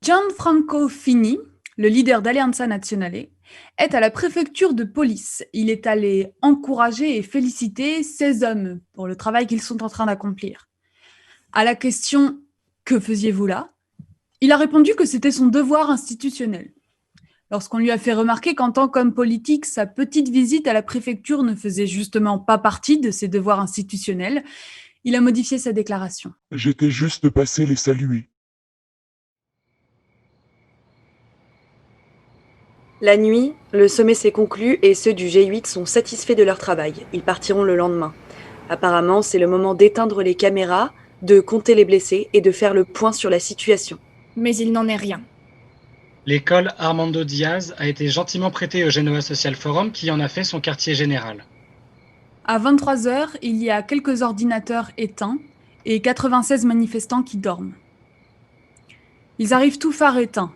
Gianfranco Fini, le leader d'Alleanza Nazionale, est à la préfecture de police. Il est allé encourager et féliciter ces hommes pour le travail qu'ils sont en train d'accomplir. À la question « Que faisiez-vous là ?», il a répondu que c'était son devoir institutionnel. Lorsqu'on lui a fait remarquer qu'en tant qu'homme politique, sa petite visite à la préfecture ne faisait justement pas partie de ses devoirs institutionnels, il a modifié sa déclaration. J'étais juste passé les saluer. La nuit, le sommet s'est conclu et ceux du G8 sont satisfaits de leur travail. Ils partiront le lendemain. Apparemment, c'est le moment d'éteindre les caméras, de compter les blessés et de faire le point sur la situation. Mais il n'en est rien. L'école Armando Diaz a été gentiment prêtée au Genoa Social Forum qui en a fait son quartier général. À 23h, il y a quelques ordinateurs éteints et 96 manifestants qui dorment. Ils arrivent tout phares éteints.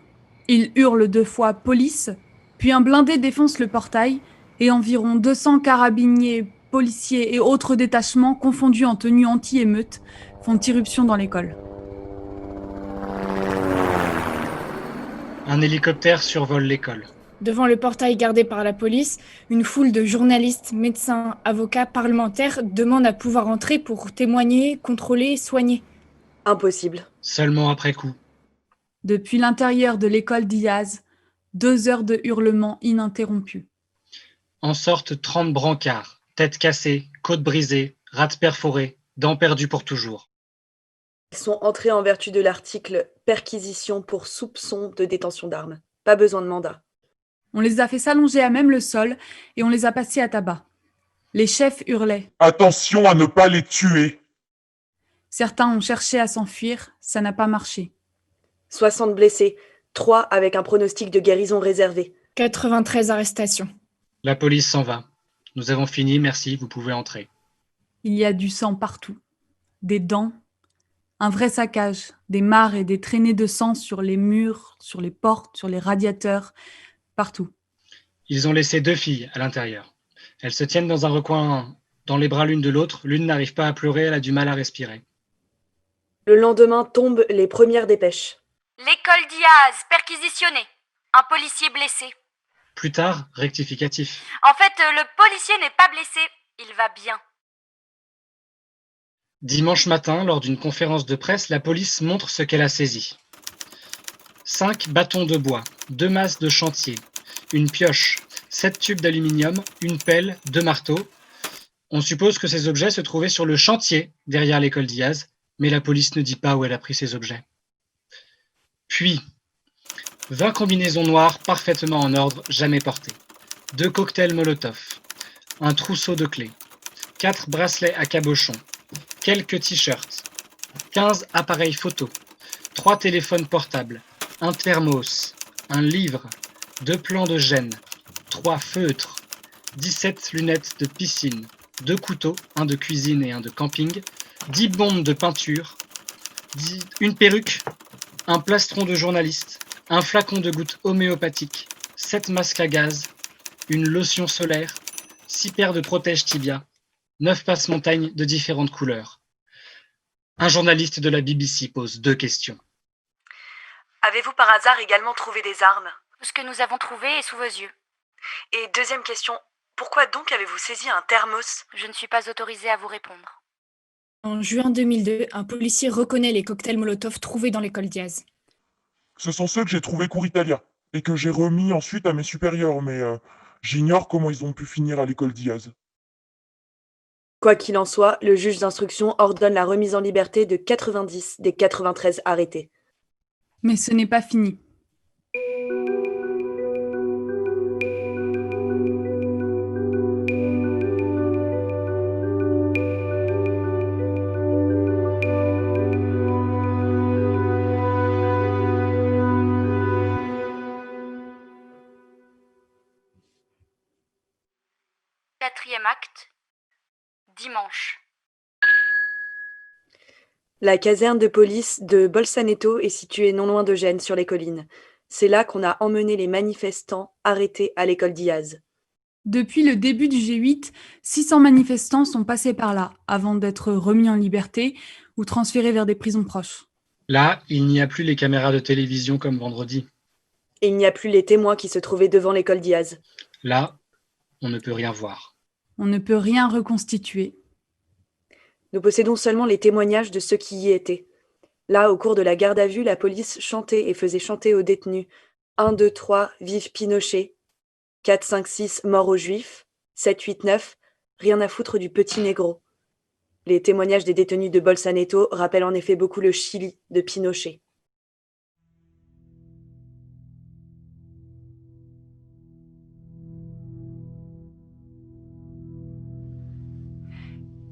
Ils hurlent 2 fois « police », puis un blindé défonce le portail et environ 200 carabiniers, policiers et autres détachements confondus en tenue anti-émeute font irruption dans l'école. Un hélicoptère survole l'école. Devant le portail gardé par la police, une foule de journalistes, médecins, avocats, parlementaires demandent à pouvoir entrer pour témoigner, contrôler, soigner. Impossible. Seulement après coup. Depuis l'intérieur de l'école Diaz, 2 heures de hurlements ininterrompus. En sortent 30 brancards, têtes cassées, côtes brisées, rats perforées, dents perdues pour toujours. Ils sont entrés en vertu de l'article « Perquisition pour soupçon de détention d'armes ». Pas besoin de mandat. On les a fait s'allonger à même le sol et on les a passés à tabac. Les chefs hurlaient. Attention à ne pas les tuer. Certains ont cherché à s'enfuir, ça n'a pas marché. 60 blessés, 3 avec un pronostic de guérison réservé. 93 arrestations. La police s'en va. Nous avons fini, merci, vous pouvez entrer. Il y a du sang partout. Des dents, un vrai saccage, des mares et des traînées de sang sur les murs, sur les portes, sur les radiateurs, partout. Ils ont laissé 2 filles à l'intérieur. Elles se tiennent dans un recoin dans les bras l'une de l'autre, l'une n'arrive pas à pleurer, elle a du mal à respirer. Le lendemain tombent les premières dépêches. L'école Diaz, perquisitionnée. Un policier blessé. Plus tard, rectificatif. En fait, le policier n'est pas blessé, il va bien. Dimanche matin, lors d'une conférence de presse, la police montre ce qu'elle a saisi. 5 bâtons de bois, 2 masses de chantier, une pioche, 7 tubes d'aluminium, une pelle, 2 marteaux. On suppose que ces objets se trouvaient sur le chantier derrière l'école Diaz, mais la police ne dit pas où elle a pris ces objets. Puis, 20 combinaisons noires parfaitement en ordre, jamais portées, 2 cocktails Molotov, un trousseau de clés, 4 bracelets à cabochon, quelques t-shirts, 15 appareils photo, 3 téléphones portables, un thermos, un livre, 2 plans de gêne, 3 feutres, 17 lunettes de piscine, 2 couteaux, un de cuisine et un de camping, 10 bombes de peinture, une perruque, un plastron de journaliste, un flacon de gouttes homéopathiques, 7 masques à gaz, une lotion solaire, 6 paires de protège tibia, 9 passe-montagnes de différentes couleurs. Un journaliste de la BBC pose 2 questions. Avez-vous par hasard également trouvé des armes? Ce que nous avons trouvé est sous vos yeux. Et deuxième question, pourquoi donc avez-vous saisi un thermos? Je ne suis pas autorisée à vous répondre. En juin 2002, un policier reconnaît les cocktails Molotov trouvés dans l'école Diaz. Ce sont ceux que j'ai trouvés cours Italia et que j'ai remis ensuite à mes supérieurs, mais j'ignore comment ils ont pu finir à l'école Diaz. Quoi qu'il en soit, le juge d'instruction ordonne la remise en liberté de 90 des 93 arrêtés. Mais ce n'est pas fini. Quatrième acte, dimanche. La caserne de police de Bolzaneto est située non loin de Gênes, sur les collines. C'est là qu'on a emmené les manifestants arrêtés à l'école Diaz. Depuis le début du G8, 600 manifestants sont passés par là, avant d'être remis en liberté ou transférés vers des prisons proches. Là, il n'y a plus les caméras de télévision comme vendredi. Et il n'y a plus les témoins qui se trouvaient devant l'école Diaz. Là, on ne peut rien voir. On ne peut rien reconstituer. Nous possédons seulement les témoignages de ceux qui y étaient. Là, au cours de la garde à vue, la police chantait et faisait chanter aux détenus 1, 2, 3, vive Pinochet, 4, 5, 6, mort aux Juifs, 7, 8, 9, rien à foutre du petit négro. Les témoignages des détenus de Bolzaneto rappellent en effet beaucoup le Chili de Pinochet.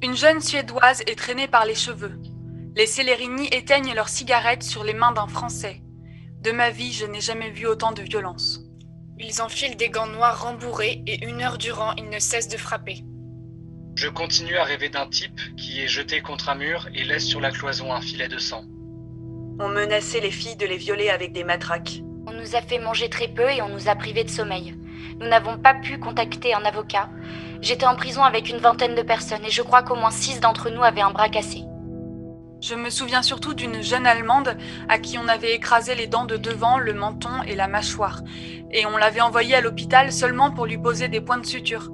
Une jeune Suédoise est traînée par les cheveux. Les Celerini éteignent leurs cigarettes sur les mains d'un Français. De ma vie, je n'ai jamais vu autant de violence. Ils enfilent des gants noirs rembourrés et 1 heure durant, ils ne cessent de frapper. Je continue à rêver d'un type qui est jeté contre un mur et laisse sur la cloison un filet de sang. On menaçait les filles de les violer avec des matraques. On nous a fait manger très peu et on nous a privés de sommeil. Nous n'avons pas pu contacter un avocat. J'étais en prison avec une vingtaine de personnes et je crois qu'au moins 6 d'entre nous avaient un bras cassé. Je me souviens surtout d'une jeune Allemande à qui on avait écrasé les dents de devant, le menton et la mâchoire. Et on l'avait envoyée à l'hôpital seulement pour lui poser des points de suture.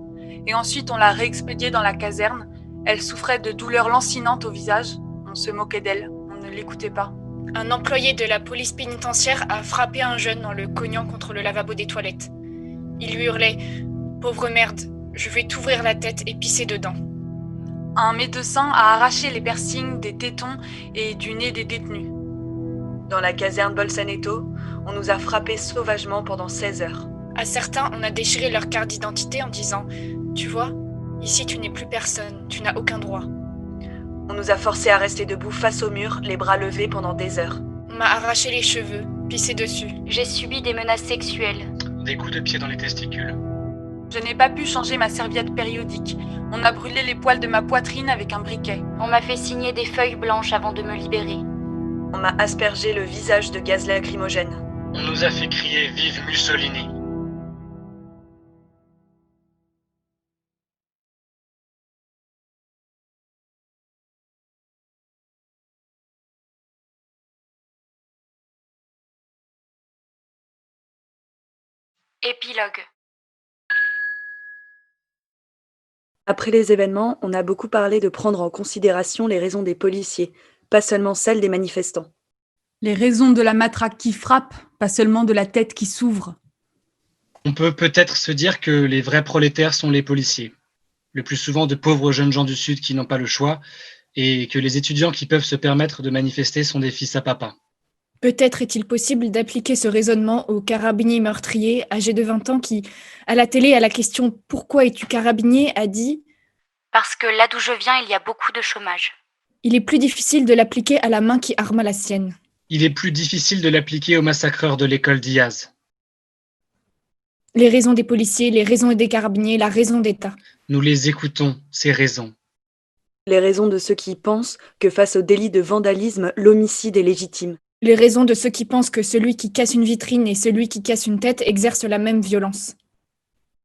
Et ensuite on l'a réexpédiée dans la caserne. Elle souffrait de douleurs lancinantes au visage. On se moquait d'elle, on ne l'écoutait pas. Un employé de la police pénitentiaire a frappé un jeune en le cognant contre le lavabo des toilettes. Il lui hurlait « Pauvre merde, je vais t'ouvrir la tête et pisser dedans ». Un médecin a arraché les piercings des tétons et du nez des détenus. Dans la caserne Bolzaneto, on nous a frappés sauvagement pendant 16 heures. À certains, on a déchiré leur carte d'identité en disant « Tu vois, ici tu n'es plus personne, tu n'as aucun droit ». On nous a forcés à rester debout face au mur, les bras levés pendant des heures. On m'a arraché les cheveux, pissé dessus. J'ai subi des menaces sexuelles. Des coups de pied dans les testicules. Je n'ai pas pu changer ma serviette périodique. On a brûlé les poils de ma poitrine avec un briquet. On m'a fait signer des feuilles blanches avant de me libérer. On m'a aspergé le visage de gaz lacrymogène. On nous a fait crier « Vive Mussolini !» Épilogue. Après les événements, on a beaucoup parlé de prendre en considération les raisons des policiers, pas seulement celles des manifestants. Les raisons de la matraque qui frappe, pas seulement de la tête qui s'ouvre. On peut peut-être se dire que les vrais prolétaires sont les policiers, le plus souvent de pauvres jeunes gens du Sud qui n'ont pas le choix, et que les étudiants qui peuvent se permettre de manifester sont des fils à papa. Peut-être est-il possible d'appliquer ce raisonnement au carabinier meurtrier âgé de 20 ans qui, à la télé, à la question « Pourquoi es-tu carabinier ?», a dit « Parce que là d'où je viens, il y a beaucoup de chômage. » Il est plus difficile de l'appliquer à la main qui arma la sienne. Il est plus difficile de l'appliquer aux massacreurs de l'école Diaz. Les raisons des policiers, les raisons des carabiniers, la raison d'État. Nous les écoutons, ces raisons. Les raisons de ceux qui pensent que face au délit de vandalisme, l'homicide est légitime. Les raisons de ceux qui pensent que celui qui casse une vitrine et celui qui casse une tête exercent la même violence.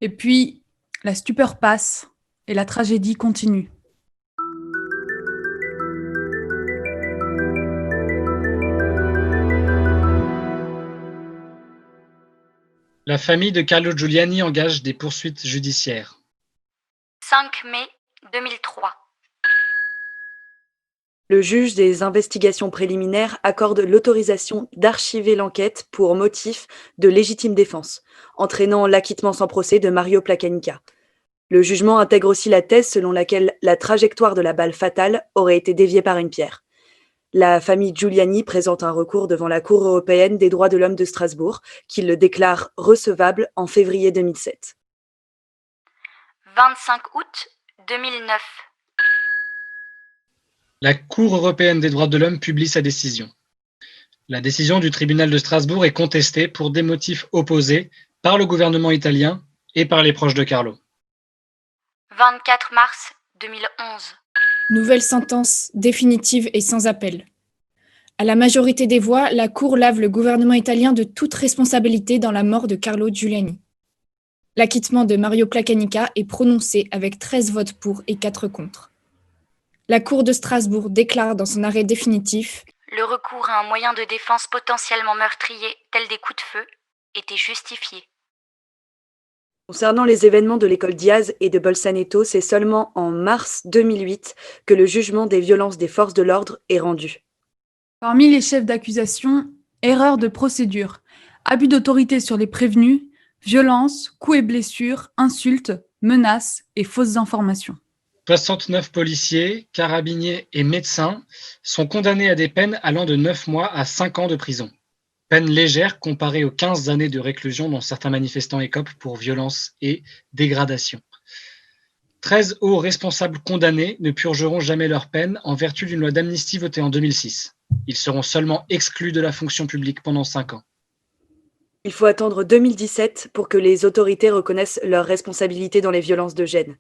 Et puis, la stupeur passe et la tragédie continue. La famille de Carlo Giuliani engage des poursuites judiciaires. 5 mai 2003. Le juge des investigations préliminaires accorde l'autorisation d'archiver l'enquête pour motif de légitime défense, entraînant l'acquittement sans procès de Mario Placanica. Le jugement intègre aussi la thèse selon laquelle la trajectoire de la balle fatale aurait été déviée par une pierre. La famille Giuliani présente un recours devant la Cour européenne des droits de l'homme de Strasbourg, qui le déclare recevable en février 2007. 25 août 2009. La Cour européenne des droits de l'homme publie sa décision. La décision du tribunal de Strasbourg est contestée pour des motifs opposés par le gouvernement italien et par les proches de Carlo. 24 mars 2011. Nouvelle sentence définitive et sans appel. À la majorité des voix, la Cour lave le gouvernement italien de toute responsabilité dans la mort de Carlo Giuliani. L'acquittement de Mario Placanica est prononcé avec 13 votes pour et 4 contre. La Cour de Strasbourg déclare dans son arrêt définitif « Le recours à un moyen de défense potentiellement meurtrier, tel des coups de feu, était justifié. » Concernant les événements de l'école Diaz et de Bolzaneto, c'est seulement en mars 2008 que le jugement des violences des forces de l'ordre est rendu. Parmi les chefs d'accusation, erreur de procédure, abus d'autorité sur les prévenus, violence, coups et blessures, insultes, menaces et fausses informations. 69 policiers, carabiniers et médecins sont condamnés à des peines allant de 9 mois à 5 ans de prison. Peine légère comparée aux 15 années de réclusion dont certains manifestants écopent pour violence et dégradation. 13 hauts responsables condamnés ne purgeront jamais leur peine en vertu d'une loi d'amnistie votée en 2006. Ils seront seulement exclus de la fonction publique pendant 5 ans. Il faut attendre 2017 pour que les autorités reconnaissent leur responsabilité dans les violences de Gênes.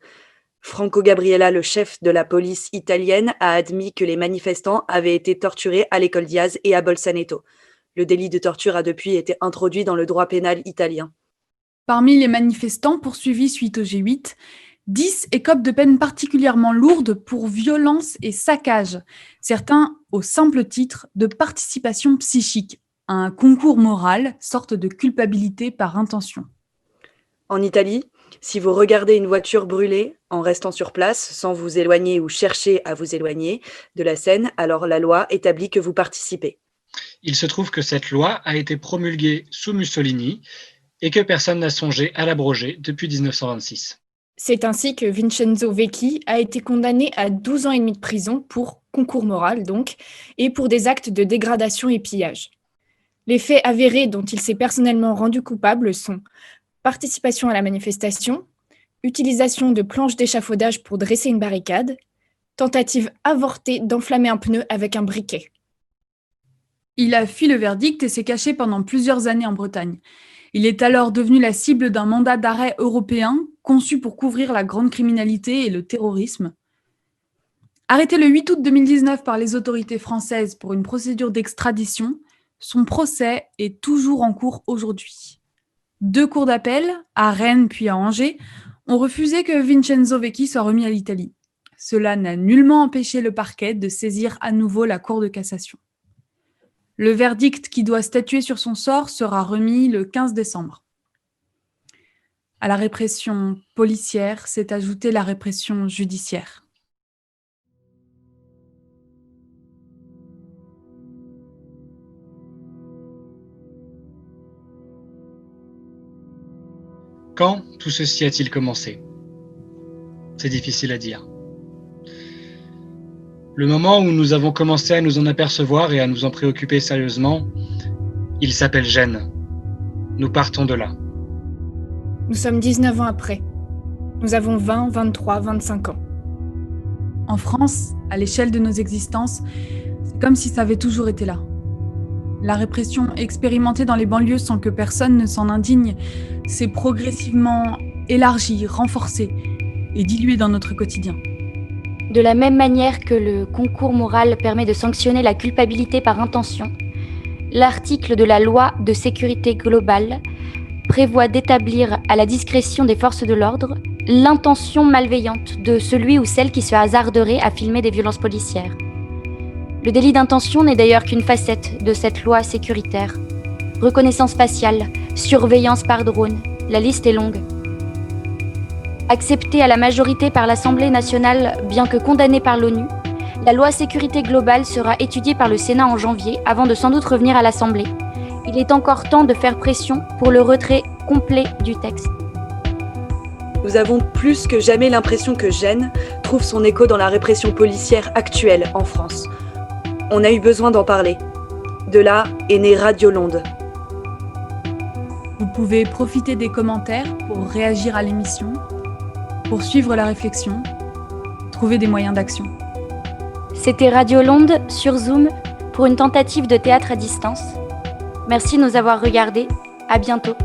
Franco Gabriella, le chef de la police italienne, a admis que les manifestants avaient été torturés à l'école Diaz et à Bolzaneto. Le délit de torture a depuis été introduit dans le droit pénal italien. Parmi les manifestants poursuivis suite au G8, 10 écopent de peines particulièrement lourdes pour violence et saccage, certains au simple titre de participation psychique, un concours moral, sorte de culpabilité par intention. En Italie, si vous regardez une voiture brûlée en restant sur place, sans vous éloigner ou chercher à vous éloigner de la scène, alors la loi établit que vous participez. Il se trouve que cette loi a été promulguée sous Mussolini et que personne n'a songé à l'abroger depuis 1926. C'est ainsi que Vincenzo Vecchi a été condamné à 12 ans et demi de prison pour concours moral donc, et pour des actes de dégradation et pillage. Les faits avérés dont il s'est personnellement rendu coupable sont participation à la manifestation, utilisation de planches d'échafaudage pour dresser une barricade, tentative avortée d'enflammer un pneu avec un briquet. Il a fui le verdict et s'est caché pendant plusieurs années en Bretagne. Il est alors devenu la cible d'un mandat d'arrêt européen conçu pour couvrir la grande criminalité et le terrorisme. Arrêté le 8 août 2019 par les autorités françaises pour une procédure d'extradition, son procès est toujours en cours aujourd'hui. 2 cours d'appel, à Rennes puis à Angers, ont refusé que Vincenzo Vecchi soit remis à l'Italie. Cela n'a nullement empêché le parquet de saisir à nouveau la Cour de cassation. Le verdict qui doit statuer sur son sort sera remis le 15 décembre. À la répression policière s'est ajoutée la répression judiciaire. Quand tout ceci a-t-il commencé? C'est difficile à dire. Le moment où nous avons commencé à nous en apercevoir et à nous en préoccuper sérieusement, il s'appelle Gênes. Nous partons de là. Nous sommes 19 ans après. Nous avons 20, 23, 25 ans. En France, à l'échelle de nos existences, c'est comme si ça avait toujours été là. La répression expérimentée dans les banlieues sans que personne ne s'en indigne s'est progressivement élargie, renforcée et diluée dans notre quotidien. De la même manière que le concours moral permet de sanctionner la culpabilité par intention, l'article de la loi de sécurité globale prévoit d'établir à la discrétion des forces de l'ordre l'intention malveillante de celui ou celle qui se hasarderait à filmer des violences policières. Le délit d'intention n'est d'ailleurs qu'une facette de cette loi sécuritaire. Reconnaissance faciale, surveillance par drone, la liste est longue. Acceptée à la majorité par l'Assemblée nationale, bien que condamnée par l'ONU, la loi sécurité globale sera étudiée par le Sénat en janvier, avant de sans doute revenir à l'Assemblée. Il est encore temps de faire pression pour le retrait complet du texte. Nous avons plus que jamais l'impression que Gênes trouve son écho dans la répression policière actuelle en France. On a eu besoin d'en parler. De là est née Radio Londe. Vous pouvez profiter des commentaires pour réagir à l'émission, poursuivre la réflexion, trouver des moyens d'action. C'était Radio Londe sur Zoom pour une tentative de théâtre à distance. Merci de nous avoir regardés. À bientôt.